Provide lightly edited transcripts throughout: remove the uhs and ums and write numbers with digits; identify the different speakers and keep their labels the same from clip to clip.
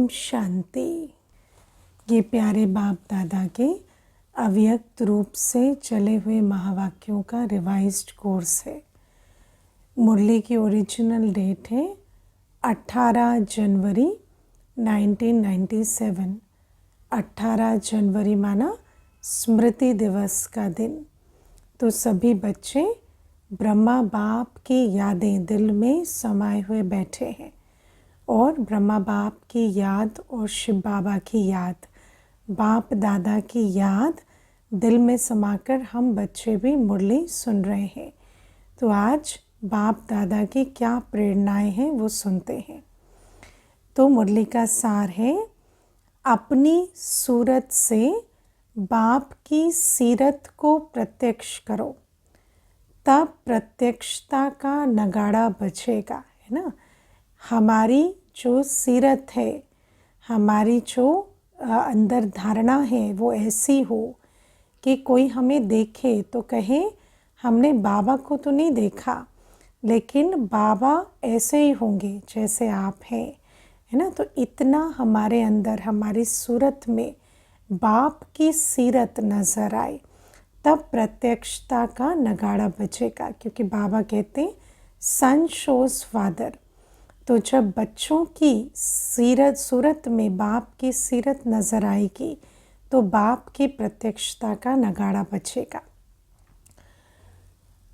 Speaker 1: ओम शांति। ये प्यारे बाप दादा के अव्यक्त रूप से चले हुए महावाक्यों का रिवाइज्ड कोर्स है। मुरली की ओरिजिनल डेट है 18 जनवरी 1997। 18 जनवरी माना स्मृति दिवस का दिन। तो सभी बच्चे ब्रह्मा बाप की यादें दिल में समाये हुए बैठे हैं और ब्रह्मा बाप की याद और शिव बाबा की याद, बाप दादा की याद दिल में समाकर हम बच्चे भी मुरली सुन रहे हैं। तो आज बाप दादा की क्या प्रेरणाएं हैं वो सुनते हैं। तो मुरली का सार है, अपनी सूरत से बाप की सीरत को प्रत्यक्ष करो, तब प्रत्यक्षता का नगाड़ा बजेगा, है ना। हमारी जो सीरत है, हमारी जो अंदर धारणा है वो ऐसी हो कि कोई हमें देखे तो कहे हमने बाबा को तो नहीं देखा, लेकिन बाबा ऐसे ही होंगे जैसे आप हैं, है ना। तो इतना हमारे अंदर हमारी सूरत में बाप की सीरत नज़र आए, तब प्रत्यक्षता का नगाड़ा बजेगा। क्योंकि बाबा कहते हैं सन शोज फादर। तो जब बच्चों की सूरत में बाप की सीरत नज़र आएगी तो बाप की प्रत्यक्षता का नगाड़ा बजेगा।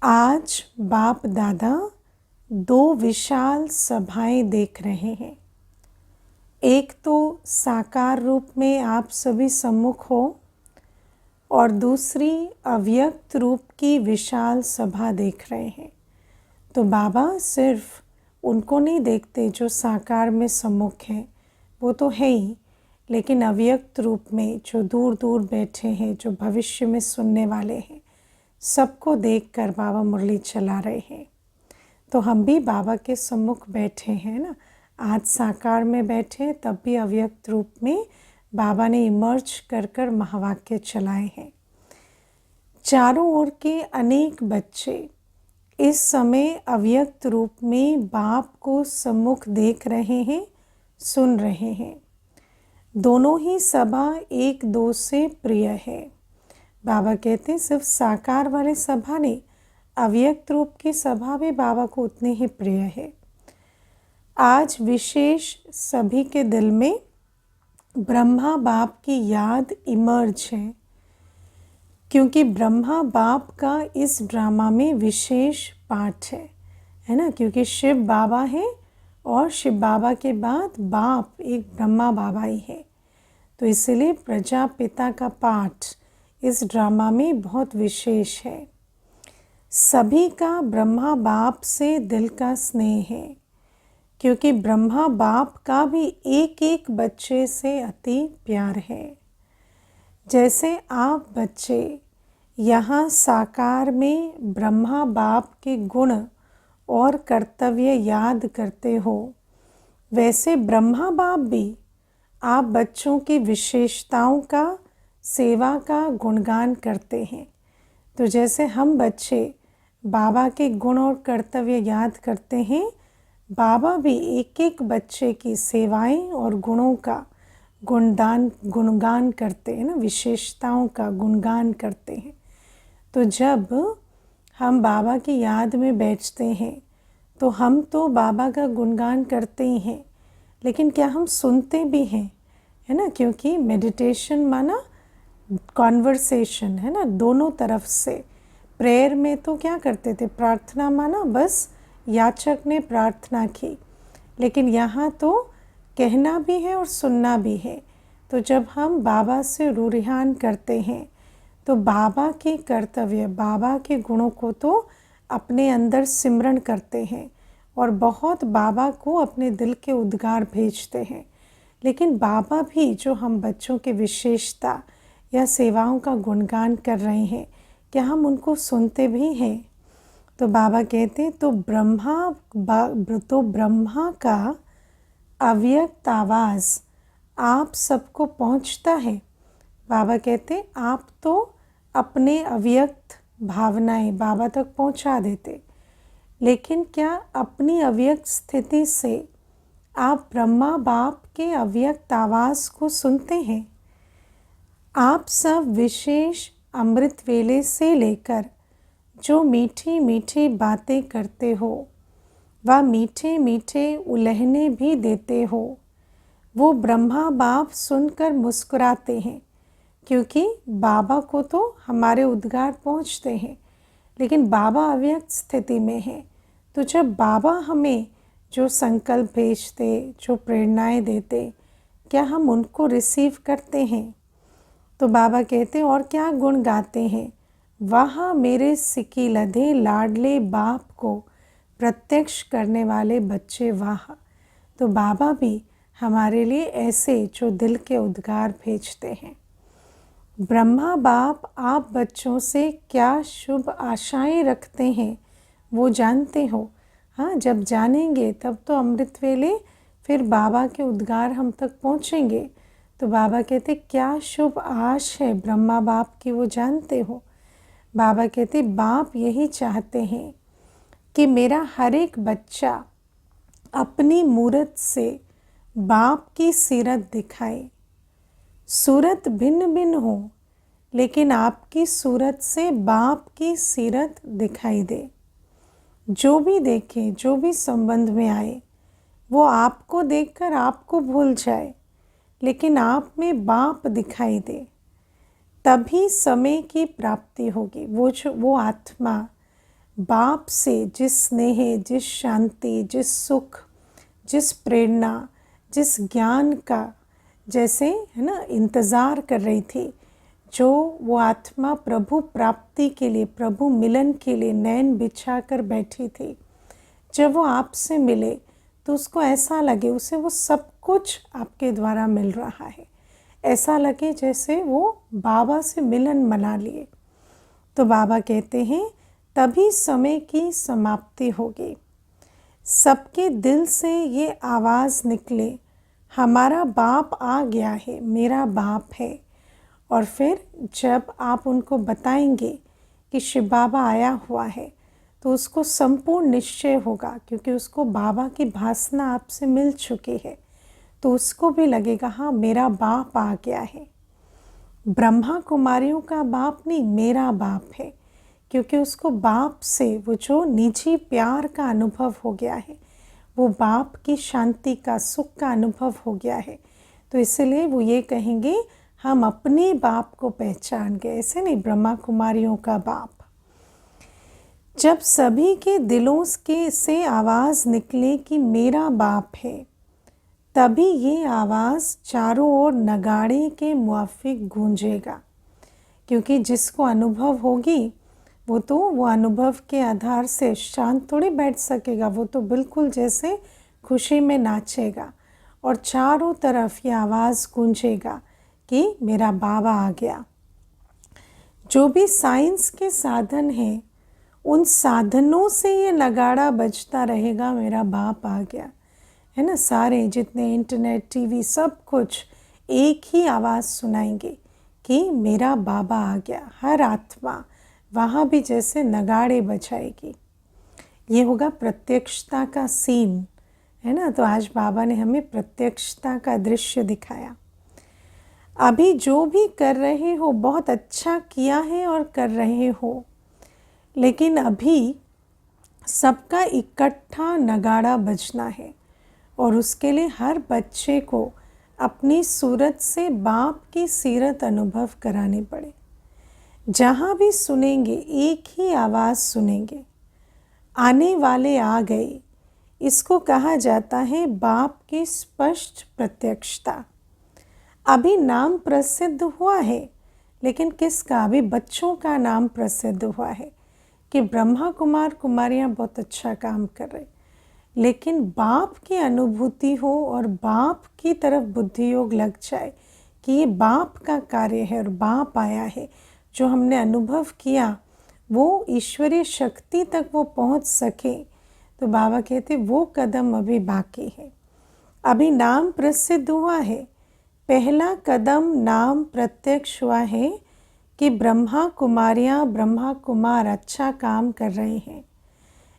Speaker 1: आज बाप दादा दो विशाल सभाएं देख रहे हैं। एक तो साकार रूप में आप सभी सम्मुख हो और दूसरी अव्यक्त रूप की विशाल सभा देख रहे हैं। तो बाबा सिर्फ उनको नहीं देखते जो साकार में सम्मुख हैं, वो तो है ही, लेकिन अव्यक्त रूप में जो दूर दूर बैठे हैं, जो भविष्य में सुनने वाले हैं, सबको देखकर बाबा मुरली चला रहे हैं। तो हम भी बाबा के सम्मुख बैठे हैं ना। आज साकार में बैठे, तब भी अव्यक्त रूप में बाबा ने इमर्ज कर कर महावाक्य चलाए हैं। चारों ओर के अनेक बच्चे इस समय अव्यक्त रूप में बाप को सम्मुख देख रहे हैं, सुन रहे हैं। दोनों ही सभा एक दो से प्रिय है। बाबा कहते हैं सिर्फ साकार वाले सभा नहीं, अव्यक्त रूप की सभा भी बाबा को उतनी ही प्रिय है। आज विशेष सभी के दिल में ब्रह्मा बाप की याद इमर्ज है, क्योंकि ब्रह्मा बाप का इस ड्रामा में विशेष पाठ है ना। क्योंकि शिव बाबा है और शिव बाबा के बाद बाप एक ब्रह्मा बाबा ही है। तो इसलिए प्रजापिता का पाठ इस ड्रामा में बहुत विशेष है। सभी का ब्रह्मा बाप से दिल का स्नेह है, क्योंकि ब्रह्मा बाप का भी एक एक बच्चे से अति प्यार है। जैसे आप बच्चे यहाँ साकार में ब्रह्मा बाप के गुण और कर्तव्य याद करते हो, वैसे ब्रह्मा बाप भी आप बच्चों की विशेषताओं का, सेवा का गुणगान करते हैं। तो जैसे हम बच्चे बाबा के गुण और कर्तव्य याद करते हैं, बाबा भी एक एक बच्चे की सेवाएं और गुणों का गुणगान करते हैं ना, विशेषताओं का गुणगान करते हैं। तो जब हम बाबा की याद में बैठते हैं तो हम तो बाबा का गुणगान करते ही हैं, लेकिन क्या हम सुनते भी हैं, है ना। क्योंकि मेडिटेशन माना कॉन्वर्सेशन, है ना, दोनों तरफ से। प्रेयर में तो क्या करते थे, प्रार्थना माना बस याचक ने प्रार्थना की, लेकिन यहाँ तो कहना भी है और सुनना भी है। तो जब हम बाबा से रुरिहान करते हैं तो बाबा के कर्तव्य, बाबा के गुणों को तो अपने अंदर सिमरण करते हैं और बहुत बाबा को अपने दिल के उद्गार भेजते हैं। लेकिन बाबा भी जो हम बच्चों की विशेषता या सेवाओं का गुणगान कर रहे हैं, क्या हम उनको सुनते भी हैं। तो बाबा कहते हैं तो ब्रह्मा का अव्यक्त आवाज़ आप सबको पहुंचता है। बाबा कहते आप तो अपने अव्यक्त भावनाएं बाबा तक पहुंचा देते, लेकिन क्या अपनी अव्यक्त स्थिति से आप ब्रह्मा बाप के अव्यक्त आवाज़ को सुनते हैं। आप सब विशेष अमृत वेले से लेकर जो मीठी मीठी बातें करते हो व मीठे मीठे उलहने भी देते हो, वो ब्रह्मा बाप सुनकर मुस्कुराते हैं, क्योंकि बाबा को तो हमारे उद्गार पहुँचते हैं, लेकिन बाबा अव्यक्त स्थिति में है। तो जब बाबा हमें जो संकल्प भेजते, जो प्रेरणाएं देते, क्या हम उनको रिसीव करते हैं? तो बाबा कहते और क्या गुण गाते हैं, वहाँ मेरे सिकी लधे लाडले बाप को प्रत्यक्ष करने वाले बच्चे वाह। तो बाबा भी हमारे लिए ऐसे जो दिल के उद्गार भेजते हैं। ब्रह्मा बाप आप बच्चों से क्या शुभ आशाएं रखते हैं वो जानते हो। हाँ, जब जानेंगे तब तो अमृत वेले फिर बाबा के उद्गार हम तक पहुँचेंगे। तो बाबा कहते क्या शुभ आश है ब्रह्मा बाप की, वो जानते हो। बाबा कहते बाप यही चाहते हैं कि मेरा हर एक बच्चा अपनी मूरत से बाप की सीरत दिखाए। सूरत भिन्न भिन्न हो, लेकिन आपकी सूरत से बाप की सीरत दिखाई दे। जो भी देखे, जो भी संबंध में आए, वो आपको देखकर आपको भूल जाए, लेकिन आप में बाप दिखाई दे। तभी समय की प्राप्ति होगी। वो आत्मा बाप से जिस स्नेह, जिस शांति, जिस सुख, जिस प्रेरणा, जिस ज्ञान का जैसे है ना इंतज़ार कर रही थी, जो वो आत्मा प्रभु प्राप्ति के लिए, प्रभु मिलन के लिए नैन बिछा कर बैठी थी, जब वो आपसे मिले तो उसको ऐसा लगे उसे वो सब कुछ आपके द्वारा मिल रहा है। ऐसा लगे जैसे वो बाबा से मिलन मना लिए। तो बाबा कहते हैं तभी समय की समाप्ति होगी। सबके दिल से ये आवाज़ निकले, हमारा बाप आ गया है, मेरा बाप है। और फिर जब आप उनको बताएंगे कि शिव बाबा आया हुआ है, तो उसको संपूर्ण निश्चय होगा, क्योंकि उसको बाबा की भासना आपसे मिल चुकी है। तो उसको भी लगेगा हाँ मेरा बाप आ गया है। ब्रह्मा कुमारियों का बाप नहीं, मेरा बाप है, क्योंकि उसको बाप से वो जो निजी प्यार का अनुभव हो गया है, वो बाप की शांति का, सुख का अनुभव हो गया है। तो इसलिए वो ये कहेंगे हम अपने बाप को पहचान गए। ऐसे नहीं, ब्रह्मा कुमारियों का बाप। जब सभी के दिलों के से आवाज़ निकले कि मेरा बाप है, तभी ये आवाज़ चारों ओर नगाड़े के मुआफिक गूंजेगा। क्योंकि जिसको अनुभव होगी वो तो वो अनुभव के आधार से शांत थोड़ी बैठ सकेगा, वो तो बिल्कुल जैसे खुशी में नाचेगा और चारों तरफ ये आवाज़ गूंजेगा कि मेरा बाबा आ गया। जो भी साइंस के साधन हैं, उन साधनों से ये नगाड़ा बजता रहेगा, मेरा बाप आ गया, है ना। सारे जितने इंटरनेट, टीवी, सब कुछ एक ही आवाज़ सुनाएंगे कि मेरा बाबा आ गया। हर आत्मा वहाँ भी जैसे नगाड़े बजाएगी। ये होगा प्रत्यक्षता का सीन, है ना। तो आज बाबा ने हमें प्रत्यक्षता का दृश्य दिखाया। अभी जो भी कर रहे हो बहुत अच्छा किया है और कर रहे हो, लेकिन अभी सबका इकट्ठा नगाड़ा बजना है और उसके लिए हर बच्चे को अपनी सूरत से बाप की सीरत अनुभव करानी पड़े। जहाँ भी सुनेंगे एक ही आवाज़ सुनेंगे, आने वाले आ गए। इसको कहा जाता है बाप की स्पष्ट प्रत्यक्षता। अभी नाम प्रसिद्ध हुआ है, लेकिन किसका? अभी बच्चों का नाम प्रसिद्ध हुआ है कि ब्रह्मा कुमार कुमारियाँ बहुत अच्छा काम कर रहे, लेकिन बाप की अनुभूति हो और बाप की तरफ बुद्धि योग लग जाए कि ये बाप का कार्य है और बाप आया है, जो हमने अनुभव किया वो ईश्वरीय शक्ति तक वो पहुंच सके। तो बाबा कहते वो कदम अभी बाकी है। अभी नाम प्रसिद्ध हुआ है, पहला कदम नाम प्रत्यक्ष हुआ है कि ब्रह्मा कुमारियाँ, ब्रह्मा कुमार अच्छा काम कर रहे हैं।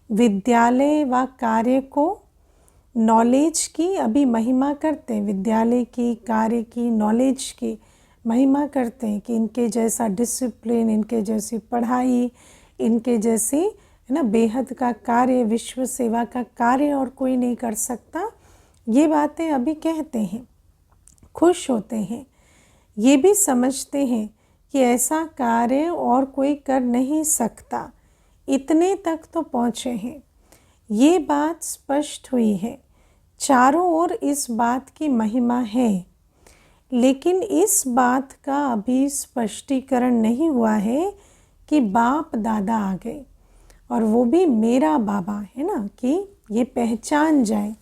Speaker 1: विद्यालय व कार्य को नॉलेज की अभी महिमा करते हैं, विद्यालय की, कार्य की, नॉलेज की महिमा करते हैं कि इनके जैसा डिसिप्लिन, इनके जैसी पढ़ाई, इनके जैसी है ना बेहद का कार्य, विश्व सेवा का कार्य और कोई नहीं कर सकता। ये बातें अभी कहते हैं, खुश होते हैं, ये भी समझते हैं कि ऐसा कार्य और कोई कर नहीं सकता, इतने तक तो पहुँचे हैं। ये बात स्पष्ट हुई है, चारों ओर इस बात की महिमा है, लेकिन इस बात का अभी स्पष्टीकरण नहीं हुआ है कि बाप दादा आ गए, और वो भी मेरा बाबा है ना, कि ये पहचान जाए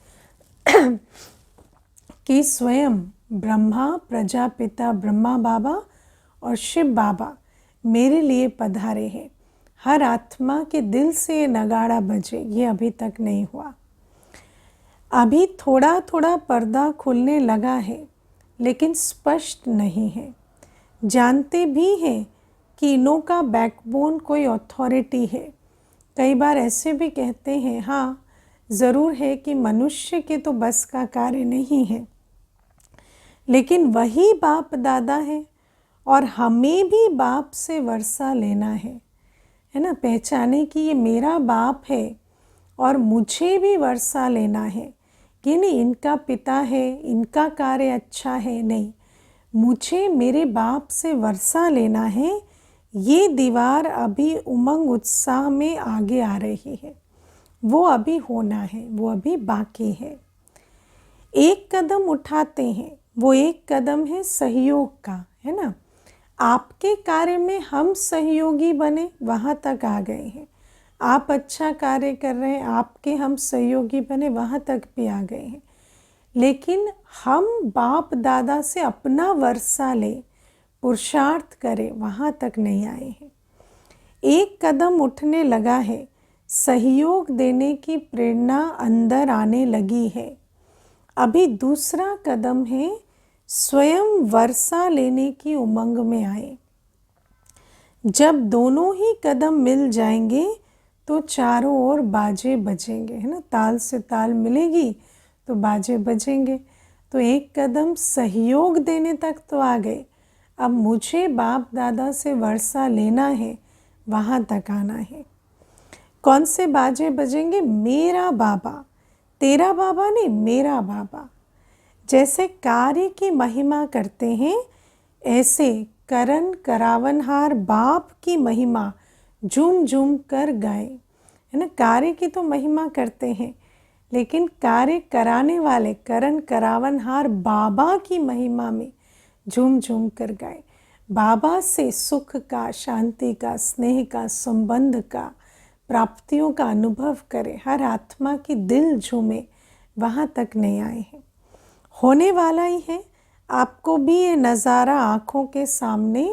Speaker 1: कि स्वयं ब्रह्मा, प्रजापिता ब्रह्मा बाबा और शिव बाबा मेरे लिए पधारे हैं। हर आत्मा के दिल से नगाड़ा बजे, ये अभी तक नहीं हुआ। अभी थोड़ा थोड़ा पर्दा खुलने लगा है, लेकिन स्पष्ट नहीं है। जानते भी हैं कि इनों का बैकबोन कोई अथॉरिटी है। कई बार ऐसे भी कहते हैं, हाँ ज़रूर है कि मनुष्य के तो बस का कार्य नहीं है, लेकिन वही बाप दादा है और हमें भी बाप से वर्षा लेना है ना, पहचाने कि ये मेरा बाप है और मुझे भी वर्षा लेना है। कि नहीं इनका पिता है, इनका कार्य अच्छा है, नहीं, मुझे मेरे बाप से वर्षा लेना है। ये दीवार अभी उमंग उत्साह में आगे आ रही है, वो अभी होना है, वो अभी बाकी है। एक कदम उठाते हैं, वो एक कदम है सहयोग का, है ना। आपके कार्य में हम सहयोगी बने, वहाँ तक आ गए हैं। आप अच्छा कार्य कर रहे हैं, आपके हम सहयोगी बने, वहाँ तक भी आ गए हैं। लेकिन हम बाप दादा से अपना वर्षा ले, पुरुषार्थ करें, वहाँ तक नहीं आए हैं। एक कदम उठने लगा है, सहयोग देने की प्रेरणा अंदर आने लगी है। अभी दूसरा कदम है, स्वयं वर्षा लेने की उमंग में आए। जब दोनों ही कदम मिल जाएंगे तो चारों ओर बाजे बजेंगे, है ना, ताल से ताल मिलेगी तो बाजे बजेंगे। तो एक कदम सहयोग देने तक तो आ गए, अब मुझे बाप दादा से वर्षा लेना है, वहाँ तक आना है। कौन से बाजे बजेंगे? मेरा बाबा, तेरा बाबा नहीं, मेरा बाबा। जैसे कार्य की महिमा करते हैं, ऐसे करन करावनहार बाप की महिमा झूम झूम कर गाए, है ना। कार्य की तो महिमा करते हैं, लेकिन कार्य कराने वाले करन करावनहार बाबा की महिमा में झूम झूम कर गाए। बाबा से सुख का, शांति का, स्नेह का, संबंध का, प्राप्तियों का अनुभव करें। हर आत्मा की दिल झूमे, वहाँ तक नहीं आए हैं, होने वाला ही है। आपको भी ये नज़ारा आँखों के सामने,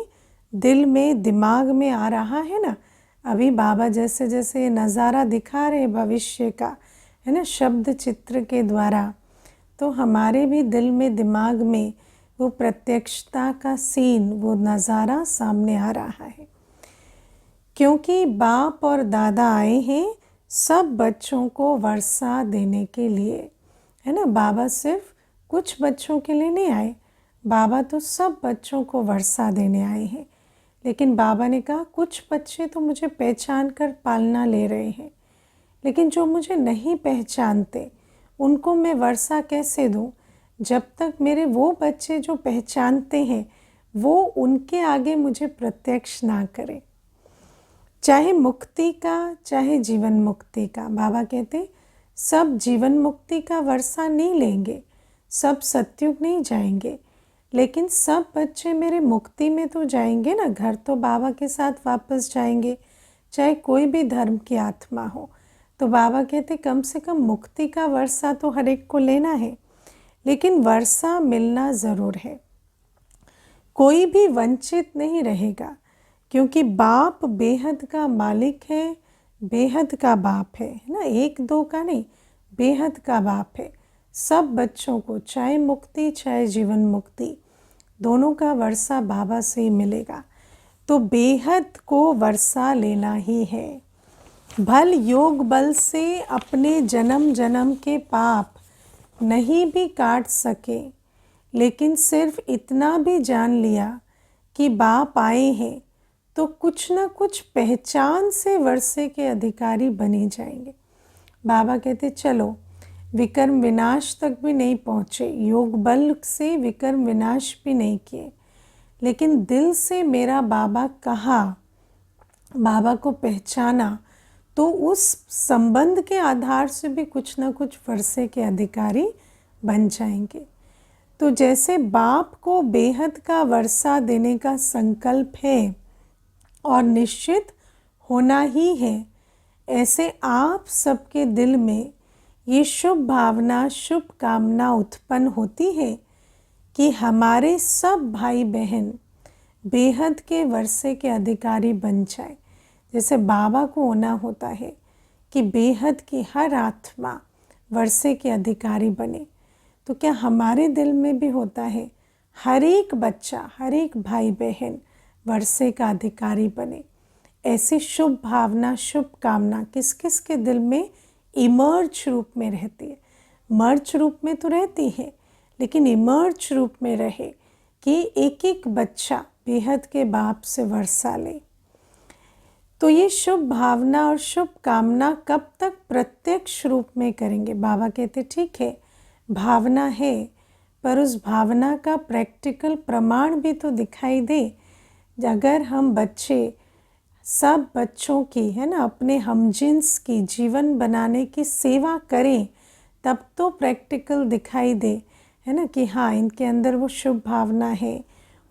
Speaker 1: दिल में, दिमाग में आ रहा है ना। अभी बाबा जैसे जैसे ये नज़ारा दिखा रहे भविष्य का, है ना, शब्द चित्र के द्वारा, तो हमारे भी दिल में, दिमाग में वो प्रत्यक्षता का सीन, वो नज़ारा सामने आ रहा है। क्योंकि बाप और दादा आए हैं सब बच्चों को वर्षा देने के लिए, है ना। बाबा सिर्फ कुछ बच्चों के लिए नहीं आए, बाबा तो सब बच्चों को वर्षा देने आए हैं। लेकिन बाबा ने कहा कुछ बच्चे तो मुझे पहचान कर पालना ले रहे हैं, लेकिन जो मुझे नहीं पहचानते उनको मैं वर्षा कैसे दूं, जब तक मेरे वो बच्चे जो पहचानते हैं वो उनके आगे मुझे प्रत्यक्ष ना करें। चाहे मुक्ति का, चाहे जीवन मुक्ति का। बाबा कहते सब जीवन मुक्ति का वर्षा नहीं लेंगे, सब सत्युग नहीं जाएंगे, लेकिन सब बच्चे मेरे मुक्ति में तो जाएंगे ना, घर तो बाबा के साथ वापस जाएंगे, चाहे कोई भी धर्म की आत्मा हो। तो बाबा कहते कम से कम मुक्ति का वर्षा तो हर एक को लेना है, लेकिन वर्षा मिलना ज़रूर है। कोई भी वंचित नहीं रहेगा, क्योंकि बाप बेहद का मालिक है, बेहद का बाप है ना, एक दो का नहीं, बेहद का बाप है। सब बच्चों को चाहे मुक्ति चाहे जीवन मुक्ति, दोनों का वर्षा बाबा से ही मिलेगा। तो बेहद को वर्षा लेना ही है। भल योग बल से अपने जन्म जन्म के पाप नहीं भी काट सके, लेकिन सिर्फ इतना भी जान लिया कि बाप आए हैं, तो कुछ न कुछ पहचान से वर्षे के अधिकारी बने जाएंगे। बाबा कहते चलो, विकर्म विनाश तक भी नहीं पहुँचे, योग बल से विकर्म विनाश भी नहीं किए, लेकिन दिल से मेरा बाबा कहा, बाबा को पहचाना, तो उस संबंध के आधार से भी कुछ ना कुछ वर्षे के अधिकारी बन जाएंगे। तो जैसे बाप को बेहद का वर्षा देने का संकल्प है और निश्चित होना ही है, ऐसे आप सबके दिल में ये शुभ भावना, शुभ कामना उत्पन्न होती है कि हमारे सब भाई बहन बेहद के वर्षे के अधिकारी बन जाए। जैसे बाबा को होना होता है कि बेहद की हर आत्मा वर्षे के अधिकारी बने, तो क्या हमारे दिल में भी होता है हर एक बच्चा, हर एक भाई बहन वर्षे का अधिकारी बने? ऐसी शुभ भावना, शुभ कामना किस किस के दिल में इमर्ज रूप में रहती है? मर्ज रूप में तो रहती है, लेकिन इमर्ज रूप में रहे कि एक एक बच्चा बेहद के बाप से वर्षा ले। तो ये शुभ भावना और शुभ कामना कब तक प्रत्यक्ष रूप में करेंगे? बाबा कहते ठीक है, भावना है, पर उस भावना का प्रैक्टिकल प्रमाण भी तो दिखाई दे। अगर हम बच्चे, सब बच्चों की, है ना, अपने हमजिन्स की जीवन बनाने की सेवा करें, तब तो प्रैक्टिकल दिखाई दे, है ना, कि हाँ इनके अंदर वो शुभ भावना है।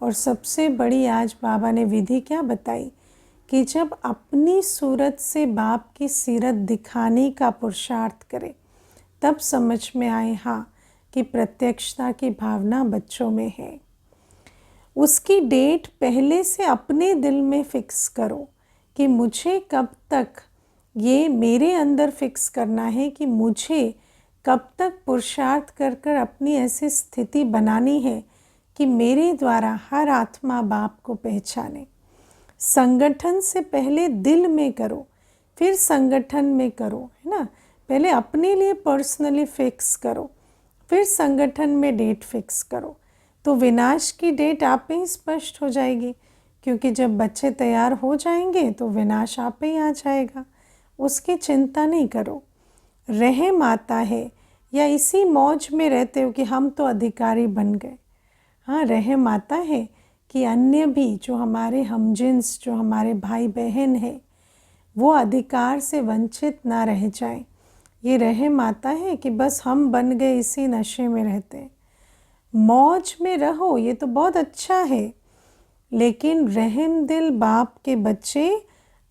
Speaker 1: और सबसे बड़ी आज बाबा ने विधि क्या बताई कि जब अपनी सूरत से बाप की सीरत दिखाने का पुरुषार्थ करें, तब समझ में आए हाँ कि प्रत्यक्षता की भावना बच्चों में है। उसकी डेट पहले से अपने दिल में फिक्स करो कि मुझे कब तक, ये मेरे अंदर फिक्स करना है कि मुझे कब तक पुरुषार्थ कर कर अपनी ऐसी स्थिति बनानी है कि मेरे द्वारा हर आत्मा बाप को पहचाने। संगठन से पहले दिल में करो, फिर संगठन में करो, है ना। पहले अपने लिए पर्सनली फिक्स करो, फिर संगठन में डेट फिक्स करो, तो विनाश की डेट आप ही स्पष्ट हो जाएगी। क्योंकि जब बच्चे तैयार हो जाएंगे तो विनाश आप ही आ जाएगा, उसकी चिंता नहीं करो। रहम आता है, या इसी मौज में रहते हो कि हम तो अधिकारी बन गए। हाँ, रहम आता है कि अन्य भी जो हमारे हमजिन्स, जो हमारे भाई बहन हैं, वो अधिकार से वंचित ना रह जाएं। ये रहम आता है कि बस हम बन गए, इसी नशे में रहते। मौज में रहो, ये तो बहुत अच्छा है, लेकिन रहम दिल बाप के बच्चे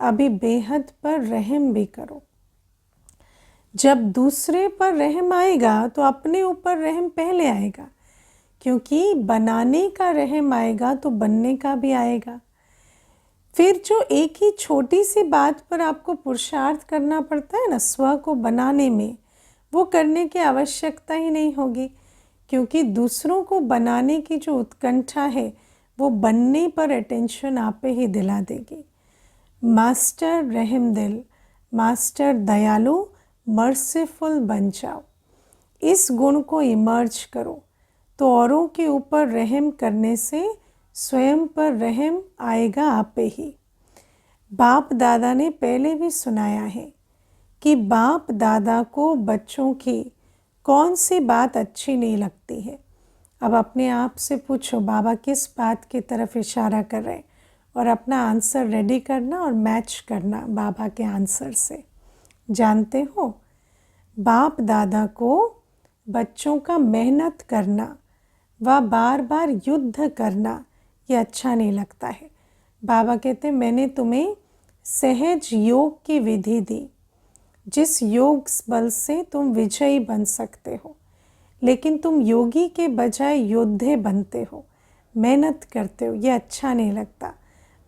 Speaker 1: अभी बेहद पर रहम भी करो। जब दूसरे पर रहम आएगा तो अपने ऊपर रहम पहले आएगा, क्योंकि बनाने का रहम आएगा तो बनने का भी आएगा। फिर जो एक ही छोटी सी बात पर आपको पुरुषार्थ करना पड़ता है ना, स्व को बनाने में, वो करने की आवश्यकता ही नहीं होगी, क्योंकि दूसरों को बनाने की जो उत्कंठा है वो बनने पर अटेंशन आप ही दिला देगी। मास्टर रहम दिल, मास्टर दयालु, मर्सीफुल बन जाओ। इस गुण को इमर्ज करो, तो औरों के ऊपर रहम करने से स्वयं पर रहम आएगा आप ही। बाप दादा ने पहले भी सुनाया है कि बाप दादा को बच्चों की कौन सी बात अच्छी नहीं लगती है। अब अपने आप से पूछो बाबा किस बात की तरफ इशारा कर रहे हैं, और अपना आंसर रेडी करना और मैच करना बाबा के आंसर से। जानते हो, बाप दादा को बच्चों का मेहनत करना व बार बार युद्ध करना ये अच्छा नहीं लगता है। बाबा कहते मैंने तुम्हें सहज योग की विधि दी, जिस योग बल से तुम विजयी बन सकते हो, लेकिन तुम योगी के बजाय योद्धे बनते हो, मेहनत करते हो, ये अच्छा नहीं लगता।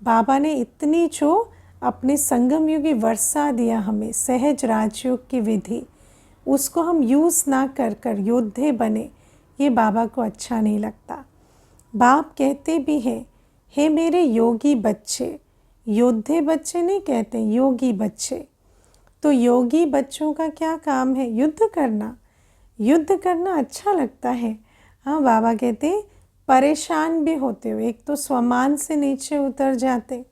Speaker 1: बाबा ने इतनी जो अपने संगम युगी वर्षा दिया हमें, सहज राजयोग की विधि, उसको हम यूज़ ना कर कर योद्धे बने, ये बाबा को अच्छा नहीं लगता। बाप कहते भी हैं, हे मेरे योगी बच्चे, योद्धे बच्चे नहीं कहते, योगी बच्चे। तो योगी बच्चों का क्या काम है? युद्ध करना। युद्ध करना अच्छा लगता है। हाँ, बाबा कहते परेशान भी होते हो, एक तो स्वमान से नीचे उतर जाते,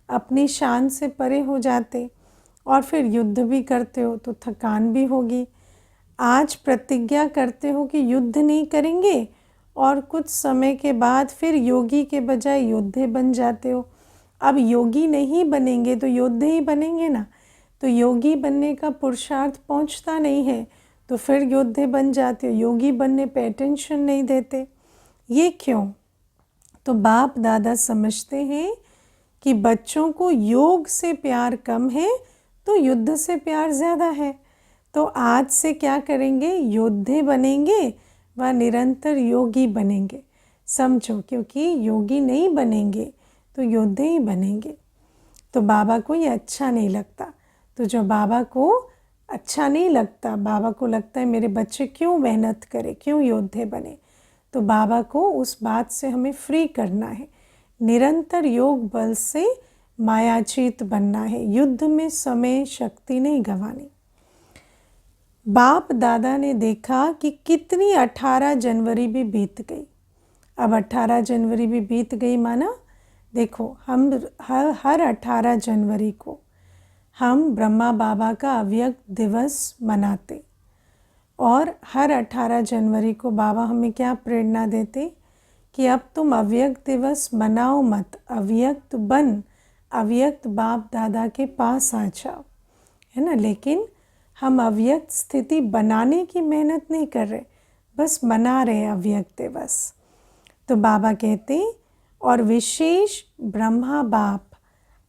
Speaker 1: अपनी शान से परे हो जाते, और फिर युद्ध भी करते हो तो थकान भी होगी। आज प्रतिज्ञा करते हो कि युद्ध नहीं करेंगे, और कुछ समय के बाद फिर योगी के बजाय योद्धे बन जाते हो। अब योगी नहीं बनेंगे तो योद्धे ही बनेंगे ना, तो योगी बनने का पुरुषार्थ पहुंचता नहीं है तो फिर योद्धे बन जाते हो, योगी बनने पे अटेंशन नहीं देते। ये क्यों? तो बाप दादा समझते हैं कि बच्चों को योग से प्यार कम है तो युद्ध से प्यार ज़्यादा है। तो आज से क्या करेंगे? योद्धे बनेंगे व निरंतर योगी बनेंगे। समझो, क्योंकि योगी नहीं बनेंगे तो योद्धे ही बनेंगे। तो बाबा को ये अच्छा नहीं लगता। तो जो बाबा को अच्छा नहीं लगता, बाबा को लगता है मेरे बच्चे क्यों मेहनत करें, क्यों योद्धे बने, तो बाबा को उस बात से हमें फ्री करना है। निरंतर योग बल से मायाजीत बनना है, युद्ध में समय शक्ति नहीं गंवानी। बाप दादा ने देखा कि कितनी 18 जनवरी भी बीत गई। अब 18 जनवरी भी बीत गई, माना देखो हम हर 18 जनवरी को हम ब्रह्मा बाबा का अव्यक्त दिवस मनाते, और हर 18 जनवरी को बाबा हमें क्या प्रेरणा देते कि अब तुम अव्यक्त दिवस मनाओ मत, अव्यक्त बन, अव्यक्त बाप दादा के पास आ जाओ, है ना। लेकिन हम अव्यक्त स्थिति बनाने की मेहनत नहीं कर रहे, बस मना रहे अव्यक्त दिवस। तो बाबा कहते और विशेष ब्रह्मा बाप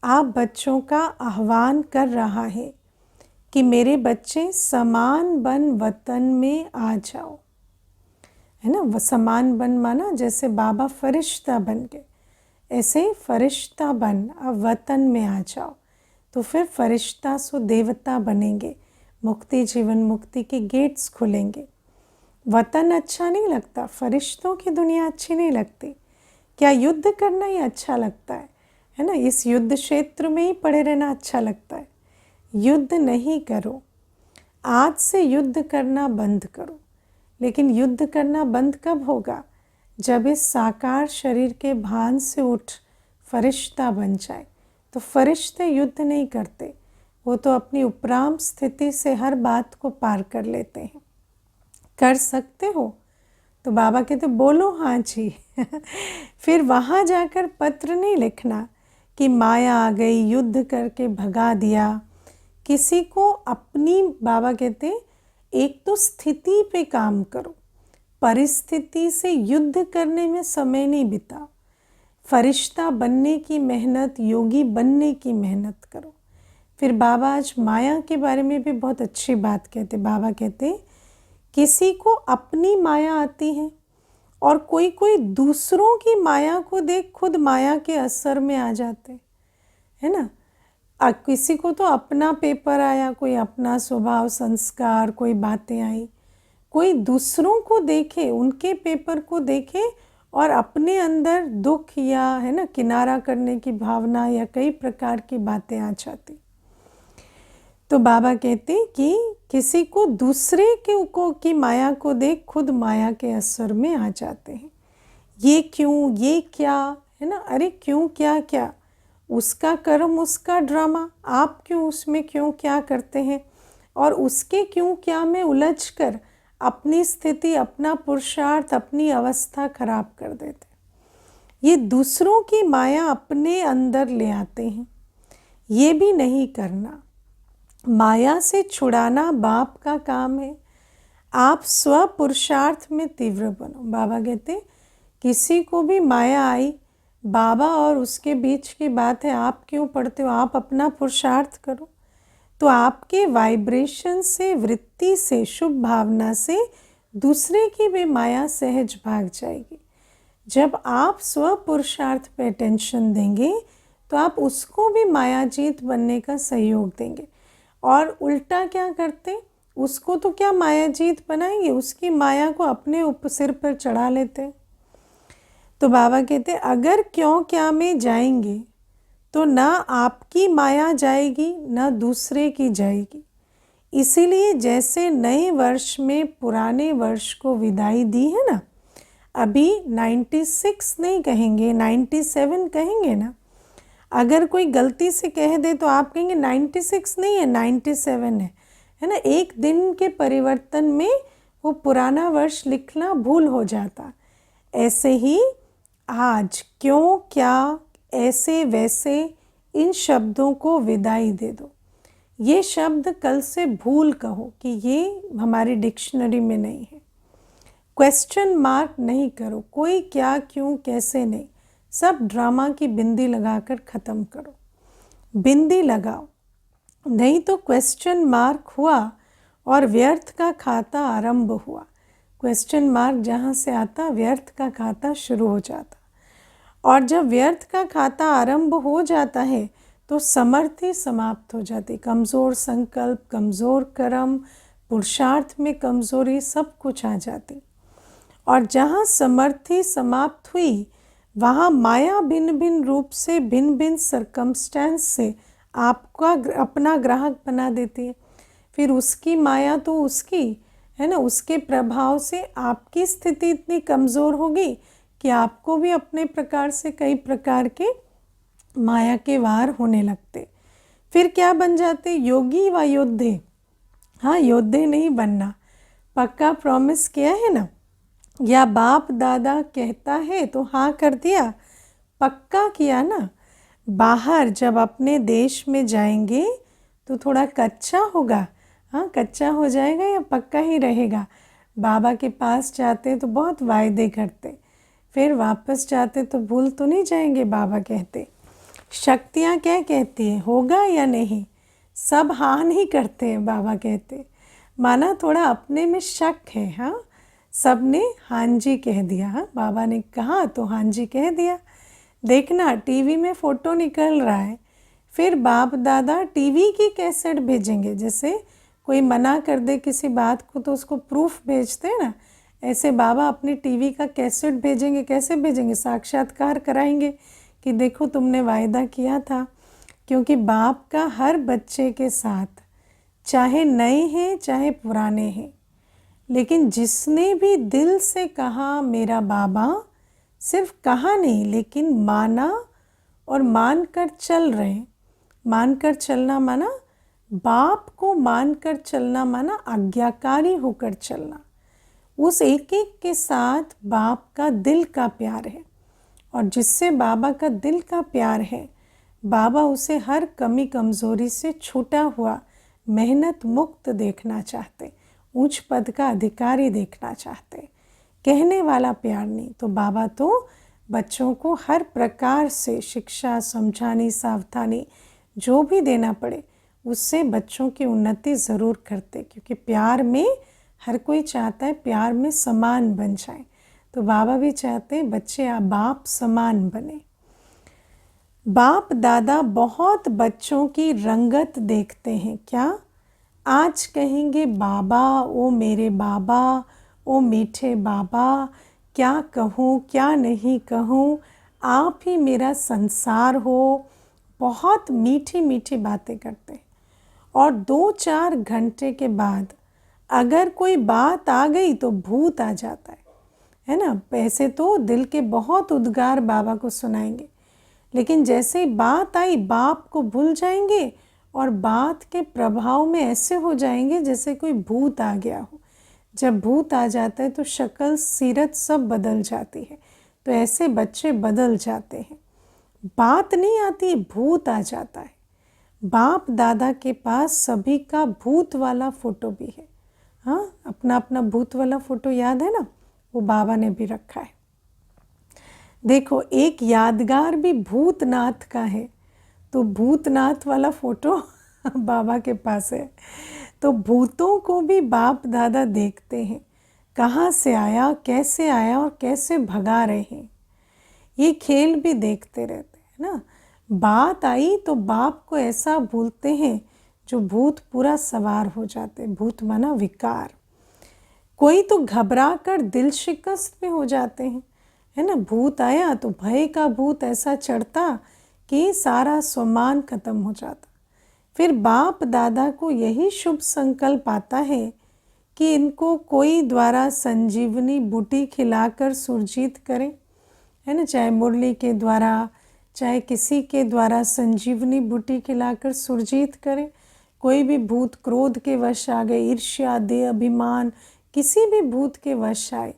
Speaker 1: आप बच्चों का आह्वान कर रहा है कि मेरे बच्चे समान बन वतन में आ जाओ, है ना। समान बन माना जैसे बाबा फरिश्ता बन गए, ऐसे फरिश्ता बन अब वतन में आ जाओ, तो फिर फरिश्ता सो देवता बनेंगे, मुक्ति जीवन मुक्ति के गेट्स खुलेंगे। वतन अच्छा नहीं लगता, फरिश्तों की दुनिया अच्छी नहीं लगती, क्या युद्ध करना ही अच्छा लगता है ना। इस युद्ध क्षेत्र में ही पड़े रहना अच्छा लगता है। युद्ध नहीं करो, आज से युद्ध करना बंद करो। लेकिन युद्ध करना बंद कब होगा? जब इस साकार शरीर के भान से उठ फरिश्ता बन जाए। तो फरिश्ते युद्ध नहीं करते, वो तो अपनी उपराम स्थिति से हर बात को पार कर लेते हैं। कर सकते हो? तो बाबा कहते बोलो हाँ जी। फिर वहाँ जाकर पत्र नहीं लिखना कि माया आ गई, युद्ध करके भगा दिया किसी को। अपनी बाबा कहते एक तो स्थिति पे काम करो, परिस्थिति से युद्ध करने में समय नहीं बिताओ। फरिश्ता बनने की मेहनत, योगी बनने की मेहनत करो। फिर बाबा आज माया के बारे में भी बहुत अच्छी बात कहते। बाबा कहते किसी को अपनी माया आती है और कोई कोई दूसरों की माया को देख खुद माया के असर में आ जाते, है ना। किसी को तो अपना पेपर आया, कोई अपना स्वभाव संस्कार, कोई बातें आई, कोई दूसरों को देखे, उनके पेपर को देखे और अपने अंदर दुख या है ना किनारा करने की भावना या कई प्रकार की बातें आ जाती। तो बाबा कहते कि किसी को दूसरे की माया को देख खुद माया के असर में आ जाते हैं। ये क्यों, ये क्या, है ना। अरे क्यों, क्या क्या, उसका कर्म, उसका ड्रामा, आप क्यों उसमें क्यों क्या करते हैं, और उसके क्यों क्या में उलझ कर अपनी स्थिति, अपना पुरुषार्थ, अपनी अवस्था खराब कर देते। ये दूसरों की माया अपने अंदर ले आते हैं, ये भी नहीं करना। माया से छुड़ाना बाप का काम है। आप स्व पुरुषार्थ में तीव्र बनो। बाबा कहते किसी को भी माया आई, बाबा और उसके बीच की बात है, आप क्यों पढ़ते हो, आप अपना पुरुषार्थ करो। तो आपके वाइब्रेशन से, वृत्ति से, शुभ भावना से दूसरे की भी माया सहज भाग जाएगी। जब आप स्व पुरुषार्थ पे अटेंशन देंगे तो आप उसको भी मायाजीत बनने का सहयोग देंगे। और उल्टा क्या करते, उसको तो क्या मायाजीत बनाएंगे, उसकी माया को अपने सिर पर चढ़ा लेते। तो बाबा कहते अगर क्यों क्या में जाएंगे तो ना आपकी माया जाएगी ना दूसरे की जाएगी। इसीलिए जैसे नए वर्ष में पुराने वर्ष को विदाई दी है ना, अभी 96 नहीं कहेंगे, 97 कहेंगे ना। अगर कोई गलती से कह दे तो आप कहेंगे 96 नहीं है, 97 है ना। एक दिन के परिवर्तन में वो पुराना वर्ष लिखना भूल हो जाता। ऐसे ही आज, क्यों, क्या, ऐसे, वैसे, इन शब्दों को विदाई दे दो। ये शब्द कल से भूल कहो कि ये हमारी डिक्शनरी में नहीं है। क्वेश्चन मार्क नहीं करो, कोई क्या, क्यों, कैसे नहीं, सब ड्रामा की बिंदी लगाकर ख़त्म करो। बिंदी लगाओ, नहीं तो क्वेश्चन मार्क हुआ और व्यर्थ का खाता आरंभ हुआ। क्वेश्चन मार्क जहाँ से आता, व्यर्थ का खाता शुरू हो जाता। और जब व्यर्थ का खाता आरंभ हो जाता है तो समर्थी समाप्त हो जाती। कमज़ोर संकल्प, कमज़ोर कर्म, पुरुषार्थ में कमज़ोरी, सब कुछ आ जाती। और जहाँ समर्थी समाप्त हुई वहाँ माया भिन्न भिन्न रूप से, भिन्न भिन्न सरकमस्टेंस से आपका अपना ग्राहक बना देती है। फिर उसकी माया तो उसकी है ना, उसके प्रभाव से आपकी स्थिति इतनी कमज़ोर होगी कि आपको भी अपने प्रकार से कई प्रकार के माया के वार होने लगते। फिर क्या बन जाते? योगी व योद्धे। हाँ, योद्धे नहीं बनना, पक्का प्रॉमिस किया है ना, या बाप दादा कहता है तो हाँ कर दिया, पक्का किया ना। बाहर जब अपने देश में जाएंगे तो थोड़ा कच्चा होगा, हाँ कच्चा हो जाएगा या पक्का ही रहेगा। बाबा के पास जाते तो बहुत वायदे करते, फिर वापस जाते तो भूल तो नहीं जाएंगे। बाबा कहते, शक्तियाँ क्या कहती हैं, होगा या नहीं, सब हाँ नहीं करते हैं। बाबा कहते माना थोड़ा अपने में शक है, हाँ सब ने हाँ जी कह दिया, हाँ बाबा ने कहा तो हाँ जी कह दिया। देखना टीवी में फ़ोटो निकल रहा है, फिर बाप दादा टीवी की कैसेट भेजेंगे। जैसे कोई मना कर दे किसी बात को तो उसको प्रूफ भेजते हैं ना, ऐसे बाबा अपनी टीवी का कैसेट भेजेंगे। कैसे भेजेंगे? साक्षात्कार कराएंगे कि देखो तुमने वायदा किया था। क्योंकि बाप का हर बच्चे के साथ, चाहे नए हैं चाहे पुराने हैं, लेकिन जिसने भी दिल से कहा मेरा बाबा, सिर्फ कहा नहीं लेकिन माना और मान कर चल रहे। मान कर चलना माना बाप को मान कर चलना, माना आज्ञाकारी होकर चलना। उस एक एक के साथ बाप का दिल का प्यार है, और जिससे बाबा का दिल का प्यार है, बाबा उसे हर कमी कमज़ोरी से छूटा हुआ, मेहनत मुक्त देखना चाहते, उच्च पद का अधिकारी देखना चाहते। कहने वाला प्यार नहीं। तो बाबा तो बच्चों को हर प्रकार से शिक्षा, समझानी, सावधानी जो भी देना पड़े उससे बच्चों की उन्नति ज़रूर करते। क्योंकि प्यार में हर कोई चाहता है प्यार में समान बन जाए, तो बाबा भी चाहते हैं बच्चे बाप समान बने। बाप दादा बहुत बच्चों की रंगत देखते हैं। क्या? आज कहेंगे बाबा, ओ मेरे बाबा, ओ मीठे बाबा, क्या कहूँ क्या नहीं कहूँ, आप ही मेरा संसार हो। बहुत मीठी मीठी बातें करते हैं। और 2-4 घंटे के बाद अगर कोई बात आ गई तो भूत आ जाता है ना। पैसे तो दिल के बहुत उद्गार बाबा को सुनाएंगे, लेकिन जैसे ही बात आई बाप को भूल जाएंगे और बात के प्रभाव में ऐसे हो जाएंगे जैसे कोई भूत आ गया हो। जब भूत आ जाता है तो शक्ल, सीरत सब बदल जाती है। तो ऐसे बच्चे बदल जाते हैं। बात नहीं आती, भूत आ जाता है। बाप दादा के पास सभी का भूत वाला फ़ोटो भी है। हाँ, अपना अपना भूत वाला फ़ोटो याद है ना, वो बाबा ने भी रखा है। देखो एक यादगार भी भूतनाथ का है, तो भूतनाथ वाला फ़ोटो बाबा के पास है। तो भूतों को भी बाप दादा देखते हैं, कहाँ से आया, कैसे आया और कैसे भगा रहे हैं। ये खेल भी देखते रहते हैं ना। बात आई तो बाप को ऐसा भूलते हैं जो भूत पूरा सवार हो जाते। भूत माना विकार। कोई तो घबरा कर दिल शिकस्त में हो जाते हैं, है ना। भूत आया तो भय का भूत ऐसा चढ़ता कि सारा सम्मान खत्म हो जाता। फिर बाप दादा को यही शुभ संकल्प आता है कि इनको कोई द्वारा संजीवनी बूटी खिलाकर सुरजीत करे, है ना, चाहे मुरली के द्वारा, चाहे किसी के द्वारा संजीवनी बूटी खिलाकर सुरजीत करे। कोई भी भूत क्रोध के वश आ गए, ईर्ष्या, देह अभिमान, किसी भी भूत के वश आए,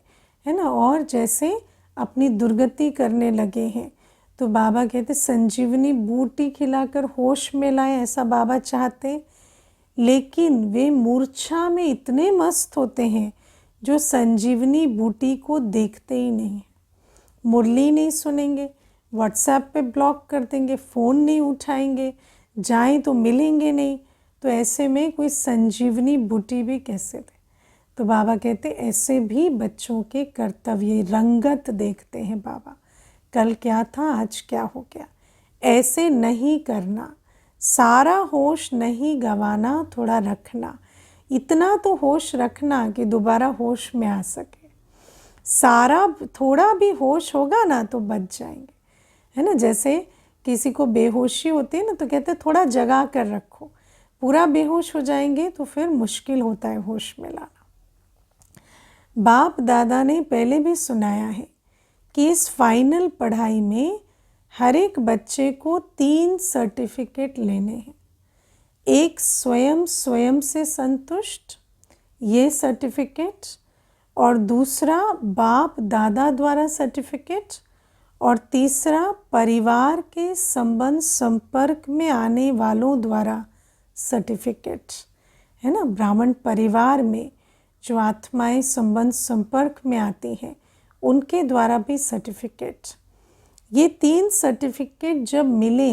Speaker 1: है ना, और जैसे अपनी दुर्गति करने लगे हैं, तो बाबा कहते संजीवनी बूटी खिलाकर होश में लाए, ऐसा बाबा चाहते। लेकिन वे मूर्छा में इतने मस्त होते हैं जो संजीवनी बूटी को देखते ही नहीं, मुरली नहीं सुनेंगे, व्हाट्सएप पे ब्लॉक कर देंगे, फ़ोन नहीं उठाएंगे, जाएं तो मिलेंगे नहीं, तो ऐसे में कोई संजीवनी बूटी भी कैसे दे। तो बाबा कहते ऐसे भी बच्चों के कर्तव्य रंगत देखते हैं बाबा, कल क्या था आज क्या हो गया। ऐसे नहीं करना, सारा होश नहीं गंवाना, थोड़ा रखना, इतना तो होश रखना कि दोबारा होश में आ सके। सारा थोड़ा भी होश होगा ना तो बच जाएंगे, है ना। जैसे किसी को बेहोशी होती है ना, तो कहते हैं थोड़ा जगा कर रखो, पूरा बेहोश हो जाएंगे तो फिर मुश्किल होता है होश में लाना। बाप दादा ने पहले भी सुनाया है कि इस फाइनल पढ़ाई में हर एक बच्चे को 3 सर्टिफिकेट लेने हैं। एक स्वयं से संतुष्ट, ये सर्टिफिकेट, और दूसरा बाप दादा द्वारा सर्टिफिकेट, और तीसरा परिवार के संबंध संपर्क में आने वालों द्वारा सर्टिफिकेट, है ना। ब्राह्मण परिवार में जो आत्माएं संबंध संपर्क में आती हैं उनके द्वारा भी सर्टिफिकेट। ये 3 सर्टिफिकेट जब मिले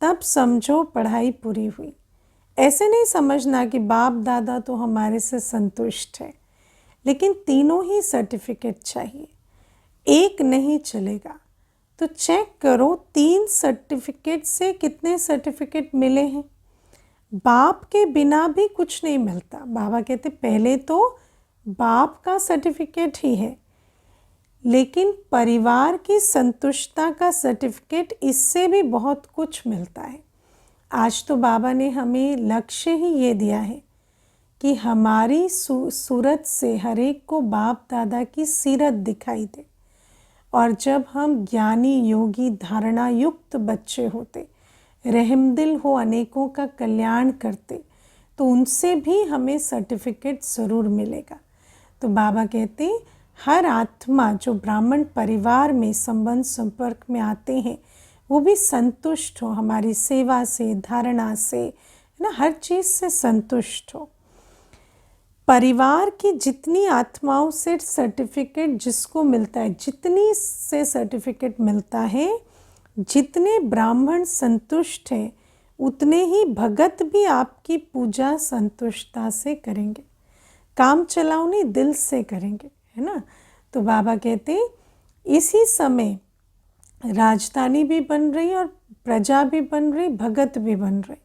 Speaker 1: तब समझो पढ़ाई पूरी हुई। ऐसे नहीं समझना कि बाप दादा तो हमारे से संतुष्ट है, लेकिन तीनों ही सर्टिफिकेट चाहिए, एक नहीं चलेगा। तो चेक करो 3 सर्टिफिकेट से कितने सर्टिफिकेट मिले हैं। बाप के बिना भी कुछ नहीं मिलता। बाबा कहते पहले तो बाप का सर्टिफिकेट ही है, लेकिन परिवार की संतुष्टता का सर्टिफिकेट, इससे भी बहुत कुछ मिलता है। आज तो बाबा ने हमें लक्ष्य ही ये दिया है कि हमारी सूरत से हर एक को बाप दादा की सीरत दिखाई दे, और जब हम ज्ञानी योगी धारणा युक्त बच्चे होते, रहमदिल हो, अनेकों का कल्याण करते, तो उनसे भी हमें सर्टिफिकेट ज़रूर मिलेगा। तो बाबा कहते हर आत्मा जो ब्राह्मण परिवार में संबंध संपर्क में आते हैं वो भी संतुष्ट हो, हमारी सेवा से, धारणा से, है ना, हर चीज़ से संतुष्ट हो। परिवार की जितनी आत्माओं से सर्टिफिकेट जिसको मिलता है, जितनी से सर्टिफिकेट मिलता है, जितने ब्राह्मण संतुष्ट हैं उतने ही भगत भी आपकी पूजा संतुष्टता से करेंगे, काम चलाओ नहीं, दिल से करेंगे, है ना। तो बाबा कहते इसी समय राजधानी भी बन रही और प्रजा भी बन रही, भगत भी बन रहे।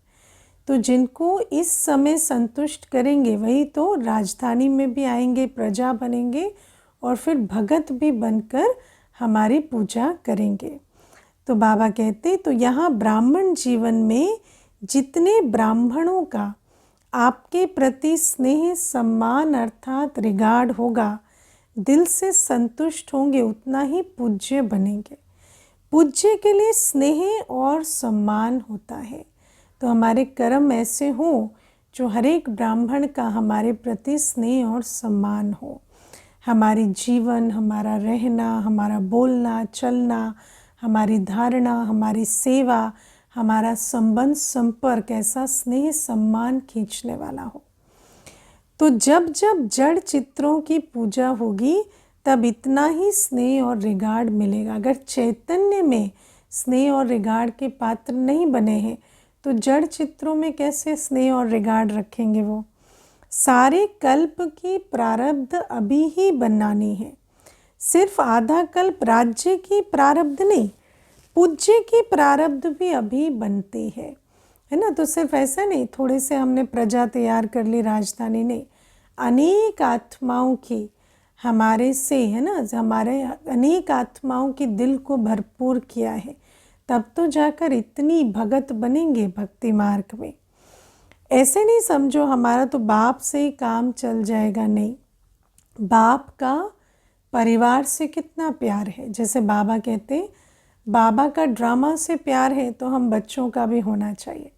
Speaker 1: तो जिनको इस समय संतुष्ट करेंगे वही तो राजधानी में भी आएंगे, प्रजा बनेंगे, और फिर भगत भी बनकर हमारी पूजा करेंगे। तो बाबा कहते तो यहाँ ब्राह्मण जीवन में जितने ब्राह्मणों का आपके प्रति स्नेह, सम्मान अर्थात रिगार्ड होगा, दिल से संतुष्ट होंगे, उतना ही पूज्य बनेंगे। पूज्य के लिए स्नेह और सम्मान होता है। तो हमारे कर्म ऐसे हो जो हर एक ब्राह्मण का हमारे प्रति स्नेह और सम्मान हो। हमारी जीवन, हमारा रहना, हमारा बोलना चलना, हमारी धारणा, हमारी सेवा, हमारा संबंध संपर्क ऐसा स्नेह सम्मान खींचने वाला हो। तो जब जब जड़ चित्रों की पूजा होगी तब इतना ही स्नेह और रिगार्ड मिलेगा। अगर चैतन्य में स्नेह और रिगार्ड के पात्र नहीं बने हैं तो जड़ चित्रों में कैसे स्नेह और रिगार्ड रखेंगे वो। सारे कल्प की प्रारब्ध अभी ही बनानी है। सिर्फ आधा कल्प राज्य की प्रारब्ध नहीं, पूज्य की प्रारब्ध भी अभी बनती है ना। तो सिर्फ ऐसा नहीं थोड़े से हमने प्रजा तैयार कर ली, राजधानी नहीं, अनेक आत्माओं की हमारे से, है ना, हमारे अनेक आत्माओं की दिल को भरपूर किया है, तब तो जाकर इतनी भगत बनेंगे भक्ति मार्ग में। ऐसे नहीं समझो हमारा तो बाप से ही काम चल जाएगा, नहीं। बाप का परिवार से कितना प्यार है। जैसे बाबा कहते बाबा का ड्रामा से प्यार है तो हम बच्चों का भी होना चाहिए।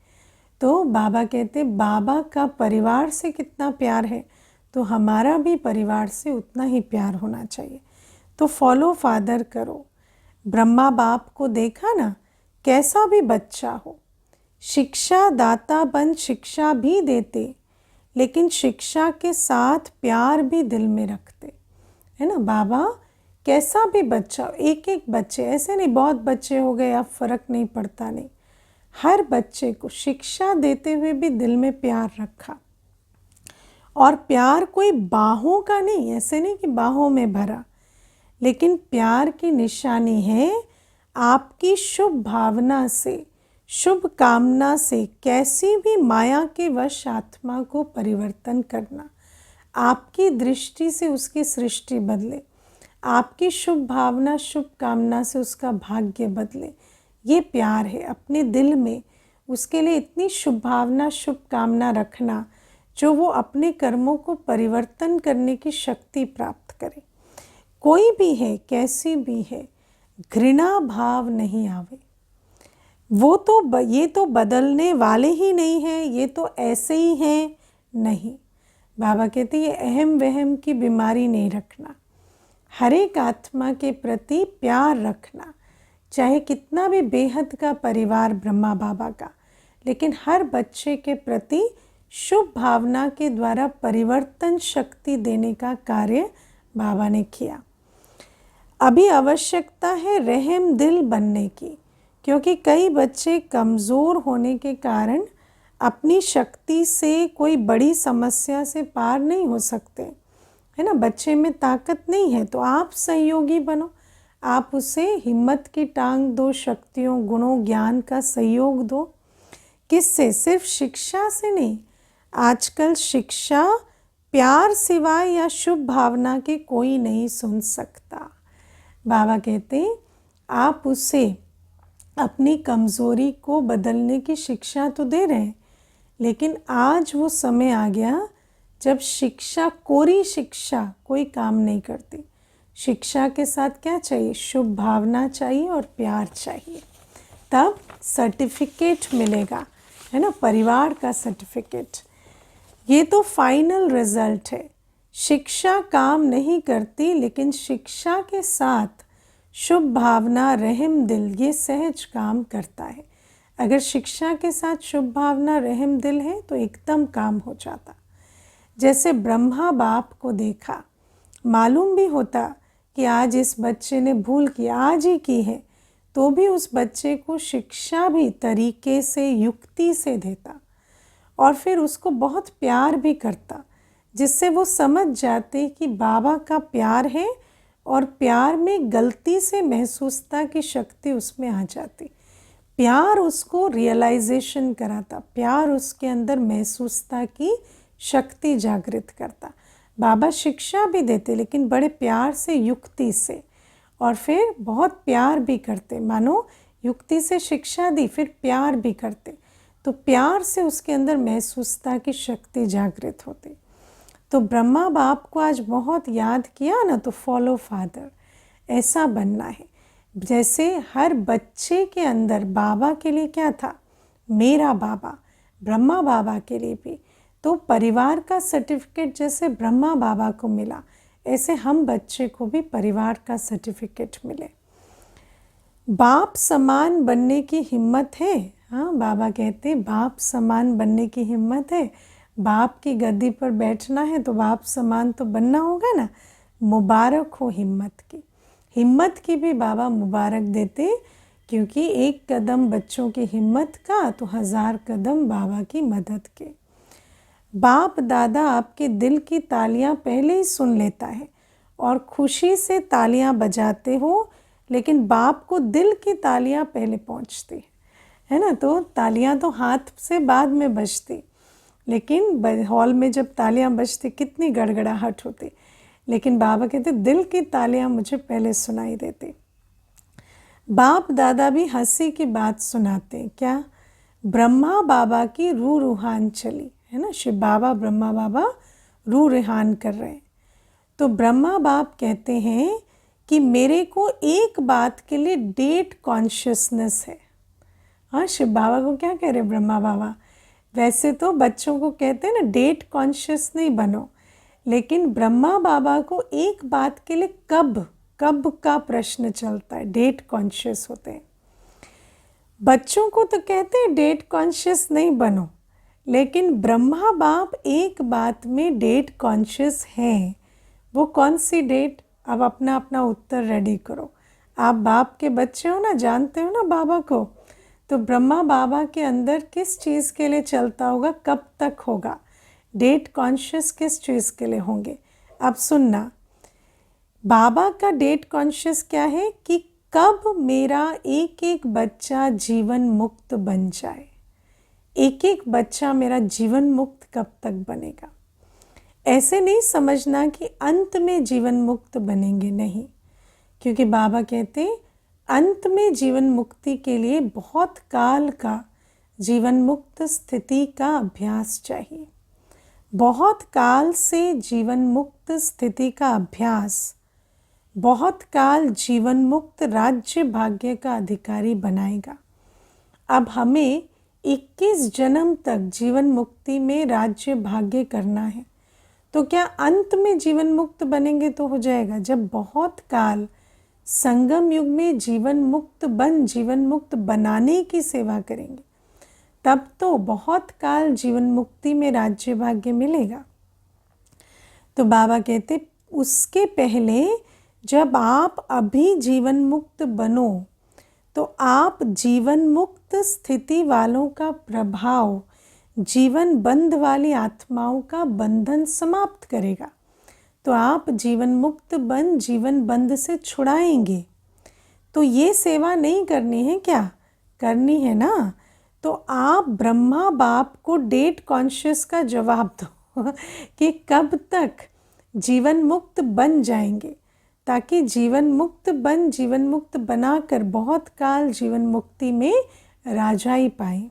Speaker 1: तो बाबा कहते बाबा का परिवार से कितना प्यार है तो हमारा भी परिवार से उतना ही प्यार होना चाहिए। तो फॉलो फादर करो। ब्रह्मा बाप को देखा ना, कैसा भी बच्चा हो, शिक्षा दाता बन शिक्षा भी देते, लेकिन शिक्षा के साथ प्यार भी दिल में रखते, है ना। बाबा कैसा भी बच्चा, एक एक बच्चे, ऐसे नहीं बहुत बच्चे हो गए अब फ़र्क नहीं पड़ता, नहीं। हर बच्चे को शिक्षा देते हुए भी दिल में प्यार रखा। और प्यार कोई बाहों का नहीं, ऐसे नहीं कि बाहों में भरा, लेकिन प्यार की निशानी है आपकी शुभ भावना से, शुभ कामना से कैसी भी माया के वश आत्मा को परिवर्तन करना। आपकी दृष्टि से उसकी सृष्टि बदले, आपकी शुभ भावना शुभ कामना से उसका भाग्य बदले। ये प्यार है। अपने दिल में उसके लिए इतनी शुभ भावना शुभ कामना रखना जो वो अपने कर्मों को परिवर्तन करने की शक्ति प्राप्त करे। कोई भी है, कैसी भी है, घृणा भाव नहीं आवे। वो तो ये तो बदलने वाले ही नहीं हैं, ये तो ऐसे ही हैं, नहीं। बाबा कहते ये अहम वहम की बीमारी नहीं रखना। हर एक आत्मा के प्रति प्यार रखना, चाहे कितना भी बेहद का परिवार ब्रह्मा बाबा का, लेकिन हर बच्चे के प्रति शुभ भावना के द्वारा परिवर्तन शक्ति देने का कार्य बाबा ने किया। अभी आवश्यकता है रहम दिल बनने की, क्योंकि कई बच्चे कमज़ोर होने के कारण अपनी शक्ति से कोई बड़ी समस्या से पार नहीं हो सकते, है ना। बच्चे में ताकत नहीं है तो आप सहयोगी बनो, आप उसे हिम्मत की टांग दो, शक्तियों गुणों ज्ञान का सहयोग दो। किससे? सिर्फ शिक्षा से नहीं। आजकल शिक्षा प्यार सिवाय या शुभ भावना के कोई नहीं सुन सकता। बाबा कहते आप उसे अपनी कमज़ोरी को बदलने की शिक्षा तो दे रहे हैं, लेकिन आज वो समय आ गया जब शिक्षा, कोरी शिक्षा कोई काम नहीं करती। शिक्षा के साथ क्या चाहिए? शुभ भावना चाहिए और प्यार चाहिए, तब सर्टिफिकेट मिलेगा, है ना, परिवार का सर्टिफिकेट। ये तो फाइनल रिजल्ट है। शिक्षा काम नहीं करती, लेकिन शिक्षा के साथ शुभ भावना रहम दिल ये सहज काम करता है। अगर शिक्षा के साथ शुभ भावना रहम दिल है तो एकदम काम हो जाता। जैसे ब्रह्मा बाप को देखा, मालूम भी होता कि आज इस बच्चे ने भूल की, आज ही की है, तो भी उस बच्चे को शिक्षा भी तरीके से युक्ति से देता और फिर उसको बहुत प्यार भी करता, जिससे वो समझ जाते कि बाबा का प्यार है और प्यार में गलती से महसूसता की शक्ति उसमें आ जाती। प्यार उसको रियलाइजेशन कराता, प्यार उसके अंदर महसूसता की शक्ति जागृत करता। बाबा शिक्षा भी देते लेकिन बड़े प्यार से, युक्ति से, और फिर बहुत प्यार भी करते। मानो युक्ति से शिक्षा दी, फिर प्यार भी करते, तो प्यार से उसके अंदर महसूसता की शक्ति जागृत होती। तो ब्रह्मा बाप को आज बहुत याद किया ना, तो फॉलो फादर ऐसा बनना है। जैसे हर बच्चे के अंदर बाबा के लिए क्या था? मेरा बाबा। ब्रह्मा बाबा के लिए भी तो परिवार का सर्टिफिकेट जैसे ब्रह्मा बाबा को मिला, ऐसे हम बच्चे को भी परिवार का सर्टिफिकेट मिले। बाप समान बनने की हिम्मत है। हाँ, बाबा कहते बाप समान बनने की हिम्मत है। बाप की गद्दी पर बैठना है तो बाप समान तो बनना होगा ना। मुबारक हो हिम्मत की। हिम्मत की भी बाबा मुबारक देते, क्योंकि एक कदम बच्चों की हिम्मत का तो 1000 कदम बाबा की मदद के। बाप दादा आपके दिल की तालियां पहले ही सुन लेता है और खुशी से तालियां बजाते हो, लेकिन बाप को दिल की तालियां पहले पहुंचती है ना। तो तालियां तो हाथ से बाद में बजती, लेकिन हॉल में जब तालियां बजती कितनी गड़गड़ाहट होती, लेकिन बाबा कहते दिल की तालियां मुझे पहले सुनाई देती। बाप दादा भी हंसी की बात सुनाते। क्या? ब्रह्मा बाबा की रूह रूहान चली, है ना, शिव बाबा ब्रह्मा बाबा रूह रूहान कर रहे हैं। तो ब्रह्मा बाप कहते हैं कि मेरे को एक बात के लिए डेट कॉन्शियसनेस है। हाँ, शिव बाबा को क्या कह रहे ब्रह्मा बाबा? वैसे तो बच्चों को कहते हैं ना डेट कॉन्शियस नहीं बनो, लेकिन ब्रह्मा बाबा को एक बात के लिए कब कब का प्रश्न चलता है, डेट कॉन्शियस होते हैं। बच्चों को तो कहते हैं डेट कॉन्शियस नहीं बनो, लेकिन ब्रह्मा बाप एक बात में डेट कॉन्शियस हैं। वो कौन सी डेट? अब अपना अपना उत्तर रेडी करो। आप बाप के बच्चे हो ना, जानते हो ना बाबा को। तो ब्रह्मा बाबा के अंदर किस चीज़ के लिए चलता होगा, कब तक होगा? डेट कॉन्शियस किस चीज़ के लिए होंगे? अब सुनना, बाबा का डेट कॉन्शियस क्या है कि कब मेरा एक एक बच्चा जीवन मुक्त बन जाए। एक एक बच्चा मेरा जीवन मुक्त कब तक बनेगा? ऐसे नहीं समझना कि अंत में जीवन मुक्त बनेंगे, नहीं, क्योंकि बाबा कहते हैं अंत में जीवन मुक्ति के लिए बहुत काल का जीवन मुक्त स्थिति का अभ्यास चाहिए। बहुत काल से जीवन मुक्त स्थिति का अभ्यास बहुत काल जीवन मुक्त राज्य भाग्य का अधिकारी बनाएगा। अब हमें 21 जन्म तक जीवन मुक्ति में राज्य भाग्य करना है, तो क्या अंत में जीवन मुक्त बनेंगे तो हो जाएगा? जब बहुत काल संगम युग में जीवन मुक्त बनाने की सेवा करेंगे, तब तो बहुत काल जीवन मुक्ति में राज्य भाग्य मिलेगा। तो बाबा कहते उसके पहले जब आप अभी जीवन मुक्त बनो, तो आप जीवन मुक्त स्थिति वालों का प्रभाव जीवन बंध वाली आत्माओं का बंधन समाप्त करेगा। तो आप जीवन मुक्त बन जीवन बंध से छुड़ाएंगे। तो ये सेवा नहीं करनी है क्या? करनी है ना। तो आप ब्रह्मा बाप को डेट कॉन्शियस का जवाब दो कि कब तक जीवन मुक्त बन जाएंगे, ताकि जीवन मुक्त बनाकर बहुत काल जीवन मुक्ति में राजाई पाए।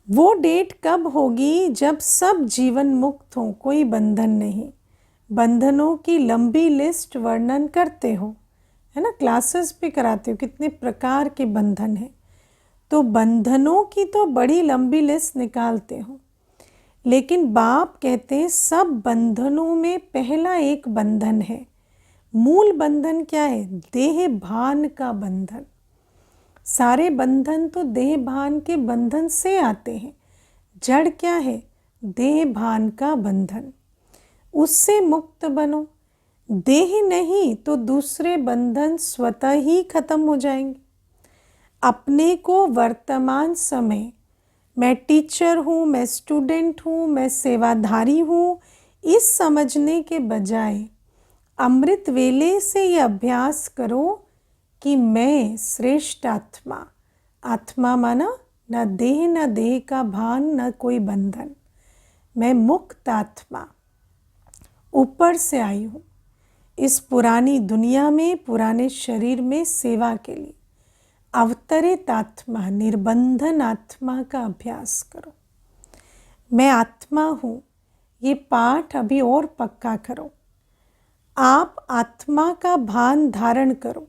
Speaker 1: वो डेट कब होगी? जब सब जीवन मुक्त हो, कोई बंधन नहीं। बंधनों की लंबी लिस्ट वर्णन करते हो, है ना, क्लासेस भी कराते हो कितने प्रकार के बंधन हैं। तो बंधनों की तो बड़ी लंबी लिस्ट निकालते हो, लेकिन बाप कहते हैं सब बंधनों में पहला एक बंधन है। मूल बंधन क्या है? देह भान का बंधन। सारे बंधन तो देह भान के बंधन से आते हैं। जड़ क्या है? देह भान का बंधन। उससे मुक्त बनो। देह नहीं तो दूसरे बंधन स्वतः ही खत्म हो जाएंगे। अपने को वर्तमान समय, मैं टीचर हूँ, मैं स्टूडेंट हूँ, मैं सेवाधारी हूँ, इस समझने के बजाय अमृत वेले से ये अभ्यास करो कि मैं श्रेष्ठ आत्मा, आत्मा माना न देह का भान, न कोई बंधन, मैं मुक्त आत्मा ऊपर से आई हूँ इस पुरानी दुनिया में, पुराने शरीर में सेवा के लिए। अवतरित आत्मा, निर्बंधन आत्मा का अभ्यास करो। मैं आत्मा हूँ, ये पाठ अभी और पक्का करो। आप आत्मा का भान धारण करो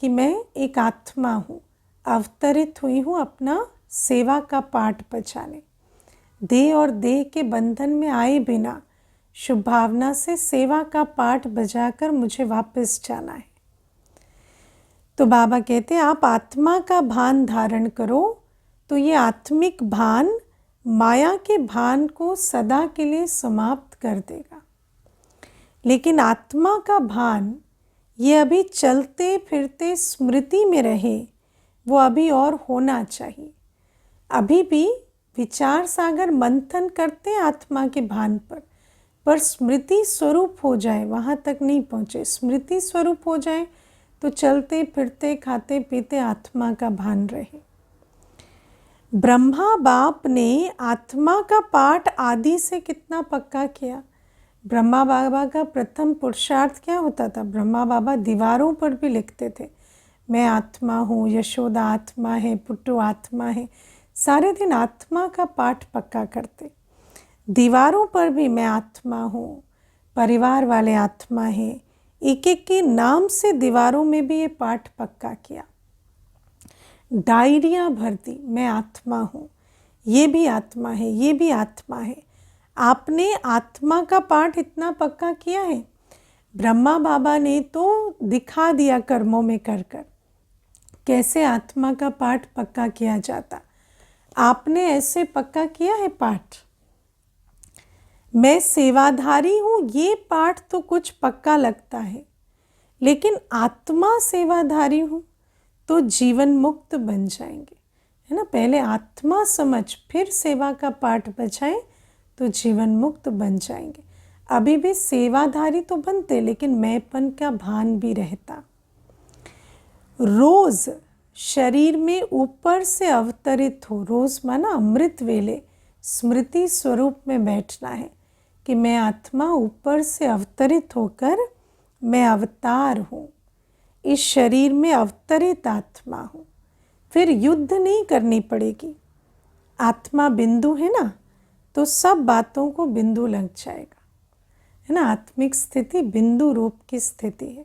Speaker 1: कि मैं एक आत्मा हूँ, अवतरित हुई हूँ अपना सेवा का पाठ बचाने। देह और देह के बंधन में आए बिना शुभ भावना से सेवा का पाठ बजाकर मुझे वापस जाना है। तो बाबा कहते हैं आप आत्मा का भान धारण करो, तो ये आत्मिक भान माया के भान को सदा के लिए समाप्त कर देगा। लेकिन आत्मा का भान ये अभी चलते फिरते स्मृति में रहे, वो अभी और होना चाहिए। अभी भी विचार सागर मंथन करते हैं आत्मा के भान पर स्मृति स्वरूप हो जाए, वहाँ तक नहीं पहुँचे। स्मृति स्वरूप हो जाए तो चलते फिरते खाते पीते आत्मा का भान रहे। ब्रह्मा बाप ने आत्मा का पाठ आदि से कितना पक्का किया। ब्रह्मा बाबा का प्रथम पुरुषार्थ क्या होता था? ब्रह्मा बाबा दीवारों पर भी लिखते थे, मैं आत्मा हूँ, यशोदा आत्मा है, पुट्टू आत्मा है। सारे दिन आत्मा का पाठ पक्का करते। दीवारों पर भी मैं आत्मा हूँ, परिवार वाले आत्मा हैं, एक एक के नाम से दीवारों में भी ये पाठ पक्का किया। डायरियाँ भर दी, मैं आत्मा हूँ, ये भी आत्मा है, ये भी आत्मा है। आपने आत्मा का पाठ इतना पक्का किया है। ब्रह्मा बाबा ने तो दिखा दिया कर्मों में कर कर कैसे आत्मा का पाठ पक्का किया जाता। आपने ऐसे पक्का किया है पाठ। मैं सेवाधारी हूँ, ये पाठ तो कुछ पक्का लगता है, लेकिन आत्मा सेवाधारी हूँ तो जीवन मुक्त बन जाएंगे, है ना। पहले आत्मा समझ फिर सेवा का पाठ बजाएं तो जीवन मुक्त बन जाएंगे। अभी भी सेवाधारी तो बनते, लेकिन मैंपन का भान भी रहता। रोज शरीर में ऊपर से अवतरित हो, रोज माना अमृत वेले स्मृति स्वरूप में बैठना है कि मैं आत्मा ऊपर से अवतरित होकर मैं अवतार हूँ, इस शरीर में अवतरित आत्मा हूँ। फिर युद्ध नहीं करनी पड़ेगी। आत्मा बिंदु है ना, तो सब बातों को बिंदु लग जाएगा, है ना। आत्मिक स्थिति बिंदु रूप की स्थिति है,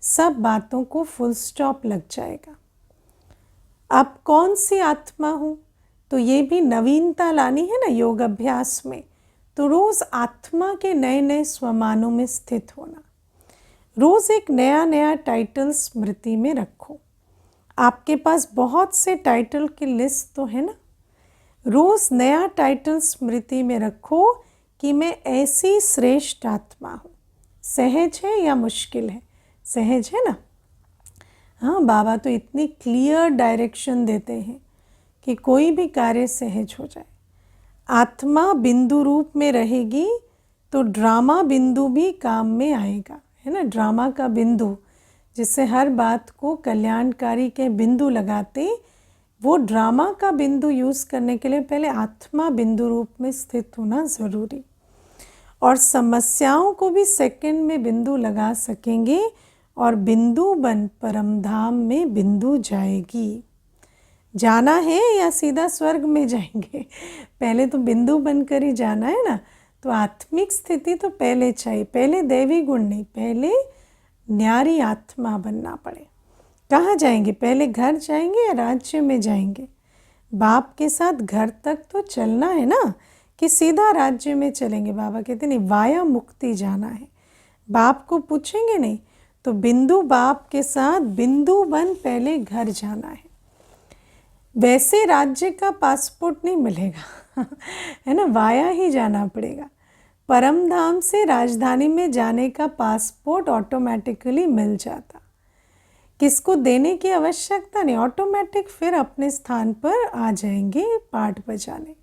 Speaker 1: सब बातों को फुल स्टॉप लग जाएगा। अब कौन सी आत्मा हूँ, तो ये भी नवीनता लानी है ना योग अभ्यास में। तो रोज आत्मा के नए नए स्वमानों में स्थित होना। रोज एक नया नया टाइटल स्मृति में रखो। आपके पास बहुत से टाइटल की लिस्ट तो है ना। रोज नया टाइटल स्मृति में रखो कि मैं ऐसी श्रेष्ठ आत्मा हूँ। सहज है या मुश्किल है? सहज है ना। हाँ, बाबा तो इतनी क्लियर डायरेक्शन देते हैं कि कोई भी कार्य सहज हो जाए। आत्मा बिंदु रूप में रहेगी तो ड्रामा बिंदु भी काम में आएगा, है ना। ड्रामा का बिंदु, जिससे हर बात को कल्याणकारी के बिंदु लगाते, वो ड्रामा का बिंदु यूज़ करने के लिए पहले आत्मा बिंदु रूप में स्थित होना ज़रूरी। और समस्याओं को भी सेकंड में बिंदु लगा सकेंगे और बिंदु बन परमधाम में बिंदु जाएगी। जाना है या सीधा स्वर्ग में जाएंगे? पहले तो बिंदु बनकर ही जाना है ना। तो आत्मिक स्थिति तो पहले चाहिए, पहले दैवी गुण नहीं, पहले न्यारी आत्मा बनना पड़े। कहाँ जाएंगे? पहले घर जाएंगे या राज्य में जाएंगे? बाप के साथ घर तक तो चलना है ना, कि सीधा राज्य में चलेंगे? बाबा कहते नहीं, वाया मुक्ति जाना है। बाप को पूछेंगे नहीं, तो बिंदु बाप के साथ बिंदु बन पहले घर जाना है। वैसे राज्य का पासपोर्ट नहीं मिलेगा है ना, वाया ही जाना पड़ेगा। परम धाम से राजधानी में जाने का पासपोर्ट ऑटोमेटिकली मिल जाता, किसको देने की आवश्यकता नहीं, ऑटोमेटिक फिर अपने स्थान पर आ जाएंगे पाठ बजाने।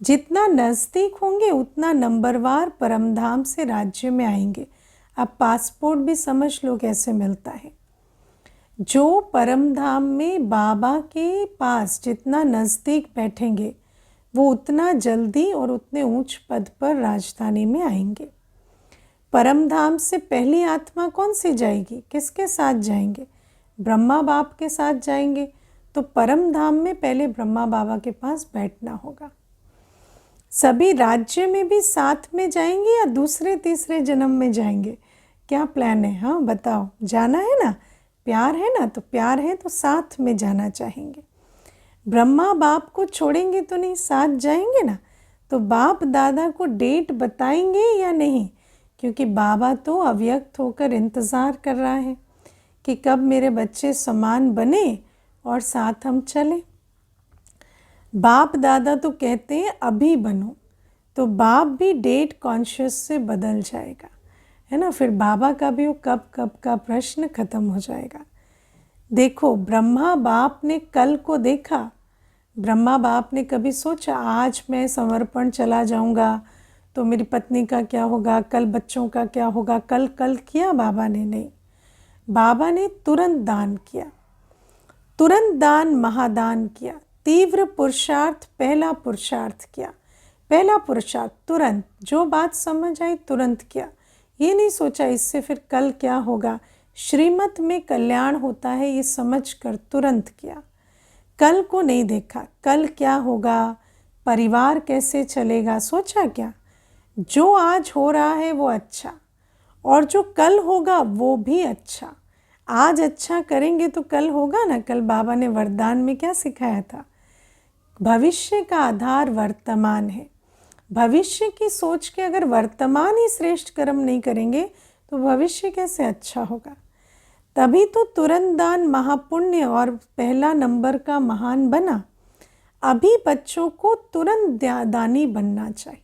Speaker 1: जितना नज़दीक होंगे उतना नंबरवार परमधाम से राज्य में आएंगे। अब पासपोर्ट भी समझ लो कैसे मिलता है। जो परमधाम में बाबा के पास जितना नज़दीक बैठेंगे वो उतना जल्दी और उतने ऊंच पद पर राजधानी में आएंगे। परमधाम से पहली आत्मा कौन सी जाएगी? किसके साथ जाएंगे? ब्रह्मा बाप के साथ जाएंगे। तो परमधाम में पहले ब्रह्मा बाबा के पास बैठना होगा। सभी राज्य में भी साथ में जाएंगे या दूसरे तीसरे जन्म में जाएंगे? क्या प्लान है? हाँ बताओ, जाना है ना, प्यार है ना, तो प्यार है तो साथ में जाना चाहेंगे। ब्रह्मा बाप को छोड़ेंगे तो नहीं, साथ जाएंगे ना। तो बाप दादा को डेट बताएंगे या नहीं? क्योंकि बाबा तो अव्यक्त होकर इंतज़ार कर रहा है कि कब मेरे बच्चे समान बने और साथ हम चलें। बाप दादा तो कहते हैं अभी बनो, तो बाप भी डेट कॉन्शियस से बदल जाएगा, है ना। फिर बाबा का भी वो कब कब का प्रश्न खत्म हो जाएगा। देखो, ब्रह्मा बाप ने कल को देखा? ब्रह्मा बाप ने कभी सोचा आज मैं समर्पण चला जाऊंगा तो मेरी पत्नी का क्या होगा, कल बच्चों का क्या होगा? कल कल किया बाबा ने? नहीं। बाबा ने तुरंत दान किया, तुरंत दान महादान किया। तीव्र पुरुषार्थ, पहला पुरुषार्थ किया। पहला पुरुषार्थ तुरंत, जो बात समझ आई तुरंत किया। ये नहीं सोचा इससे फिर कल क्या होगा। श्रीमत में कल्याण होता है ये समझ कर तुरंत किया। कल को नहीं देखा, कल क्या होगा, परिवार कैसे चलेगा, सोचा क्या? जो आज हो रहा है वो अच्छा, और जो कल होगा वो भी अच्छा। आज अच्छा करेंगे तो कल होगा ना। कल बाबा ने वरदान में क्या सिखाया था? भविष्य का आधार वर्तमान है। भविष्य की सोच के अगर वर्तमान ही श्रेष्ठ कर्म नहीं करेंगे तो भविष्य कैसे अच्छा होगा? तभी तो तुरंत दान महापुण्य और पहला नंबर का महान बना। अभी बच्चों को तुरंत दानी बनना चाहिए,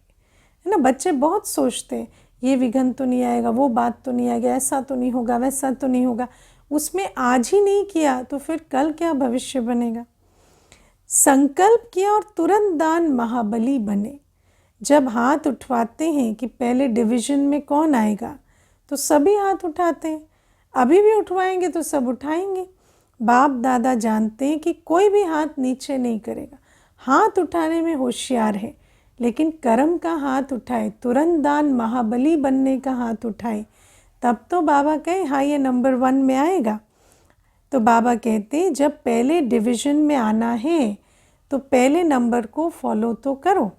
Speaker 1: है ना। बच्चे बहुत सोचते हैं, ये विघ्न तो नहीं आएगा, वो बात तो नहीं आएगी, ऐसा तो नहीं होगा, वैसा तो नहीं होगा। उसमें आज ही नहीं किया तो फिर कल क्या भविष्य बनेगा? संकल्प किया और तुरंत दान महाबली बने। जब हाथ उठवाते हैं कि पहले डिवीजन में कौन आएगा, तो सभी हाथ उठाते हैं। अभी भी उठवाएंगे तो सब उठाएंगे। बाप दादा जानते हैं कि कोई भी हाथ नीचे नहीं करेगा। हाथ उठाने में होशियार है, लेकिन कर्म का हाथ उठाए, तुरंत दान महाबली बनने का हाथ उठाए, तब तो बाबा कहे हाँ ये नंबर 1 में आएगा। तो बाबा कहते जब पहले डिवीजन में आना है तो पहले नंबर को फॉलो तो करो।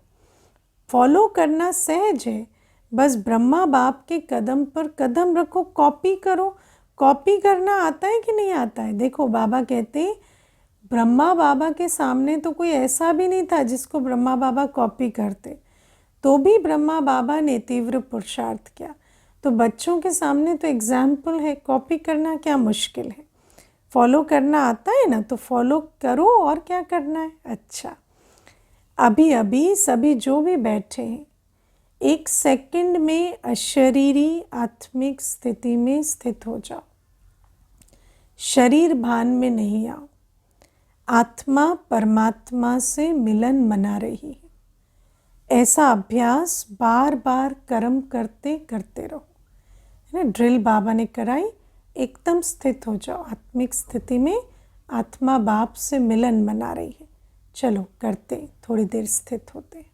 Speaker 1: फॉलो करना सहज है, बस ब्रह्मा बाप के कदम पर कदम रखो, कॉपी करो। कॉपी करना आता है कि नहीं आता है? देखो बाबा कहते ब्रह्मा बाबा के सामने तो कोई ऐसा भी नहीं था जिसको ब्रह्मा बाबा कॉपी करते, तो भी ब्रह्मा बाबा ने तीव्र पुरुषार्थ किया। तो बच्चों के सामने तो एग्जाम्पल है, कॉपी करना क्या मुश्किल है? फॉलो करना आता है ना, तो फॉलो करो। और क्या करना है? अच्छा, अभी अभी सभी जो भी बैठे हैं 1 सेकंड में अशरीरी आत्मिक स्थिति में स्थित हो जाओ। शरीर भान में नहीं आओ। आत्मा परमात्मा से मिलन मना रही है। ऐसा अभ्यास बार बार कर्म करते करते रहो, है ना। ड्रिल बाबा ने कराई, एकदम स्थित हो जाओ आत्मिक स्थिति में। आत्मा बाप से मिलन मना रही है। चलो करते, थोड़ी देर स्थित होते।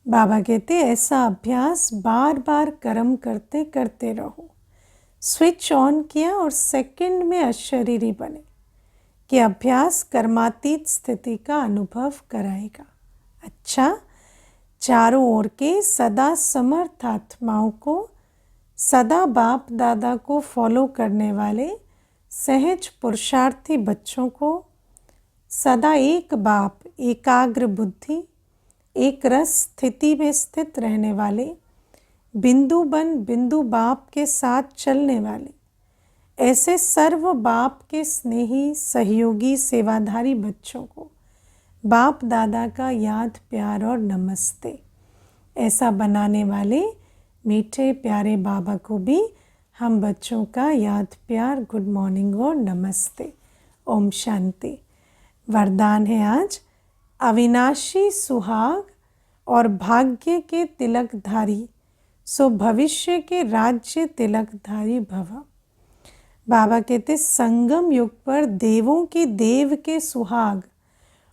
Speaker 1: बाबा कहते ऐसा अभ्यास बार बार कर्म करते करते रहो। स्विच ऑन किया और सेकंड में अशरीरी बने कि अभ्यास कर्मातीत स्थिति का अनुभव कराएगा। अच्छा, चारों ओर के सदा समर्थ आत्माओं को, सदा बाप दादा को फॉलो करने वाले सहज पुरुषार्थी बच्चों को, सदा एक बाप एकाग्र बुद्धि एक रस स्थिति में स्थित रहने वाले, बिंदु बन बिंदु बाप के साथ चलने वाले, ऐसे सर्व बाप के स्नेही सहयोगी सेवाधारी बच्चों को बाप दादा का याद प्यार और नमस्ते। ऐसा बनाने वाले मीठे प्यारे बाबा को भी हम बच्चों का याद प्यार, गुड मॉर्निंग और नमस्ते। ओम शांति। वरदान है आज, अविनाशी सुहाग और भाग्य के तिलकधारी, सो भविष्य के राज्य तिलकधारी भव। बाबा कहते संगम युग पर देवों के देव के सुहाग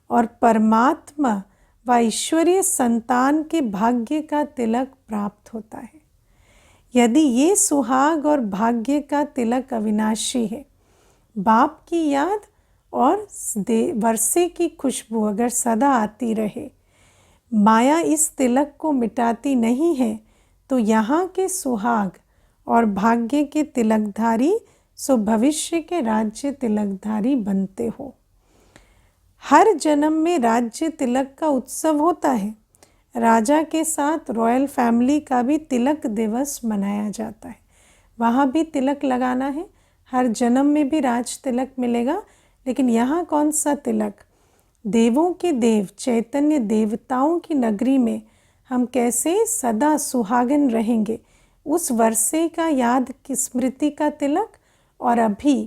Speaker 1: और परमात्मा व ईश्वरीय संतान के भाग्य का तिलक प्राप्त होता है। यदि ये सुहाग और भाग्य का तिलक अविनाशी है, बाप की याद और वर्षे की खुशबू अगर सदा आती रहे, माया इस तिलक को मिटाती नहीं है, तो यहाँ के सुहाग और भाग्य के तिलकधारी सो भविष्य के राज्य तिलकधारी बनते हो। हर जन्म में राज्य तिलक का उत्सव होता है। राजा के साथ रॉयल फैमिली का भी तिलक दिवस मनाया जाता है। वहाँ भी तिलक लगाना है। हर जन्म में भी राज तिलक मिलेगा, लेकिन यहाँ कौन सा तिलक? देवों के देव चैतन्य देवताओं की नगरी में हम कैसे सदा सुहागन रहेंगे, उस वर्षे का याद की स्मृति का तिलक, और अभी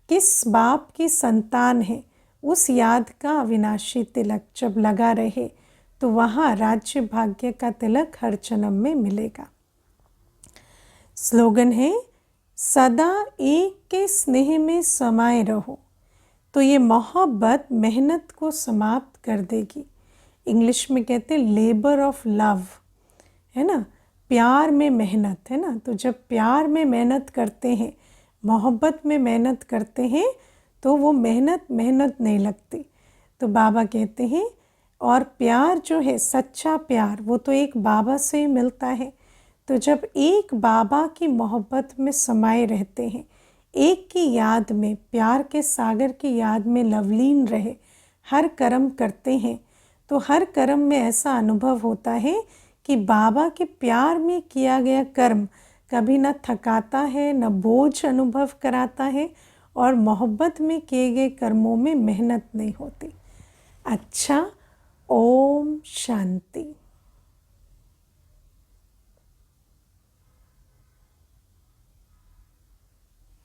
Speaker 1: किस बाप की संतान है उस याद का अविनाशी तिलक जब लगा रहे, तो वहाँ राज्य भाग्य का तिलक हर जन्म में मिलेगा। स्लोगन है, सदा एक के स्नेह में समाये रहो, तो ये मोहब्बत मेहनत को समाप्त कर देगी। इंग्लिश में कहते हैं लेबर ऑफ लव, है ना, प्यार में मेहनत, है ना। तो जब प्यार में मेहनत करते हैं, मोहब्बत में मेहनत करते हैं, तो वो मेहनत नहीं लगती। तो बाबा कहते हैं, और प्यार जो है, सच्चा प्यार, वो तो एक बाबा से ही मिलता है। तो जब एक बाबा की मोहब्बत में समाये रहते हैं, एक की याद में, प्यार के सागर की याद में लवलीन रहे, हर कर्म करते हैं, तो हर कर्म में ऐसा अनुभव होता है कि बाबा के प्यार में किया गया कर्म कभी न थकाता है, न बोझ अनुभव कराता है, और मोहब्बत में किए गए कर्मों में मेहनत नहीं होती। अच्छा, ओम शांति।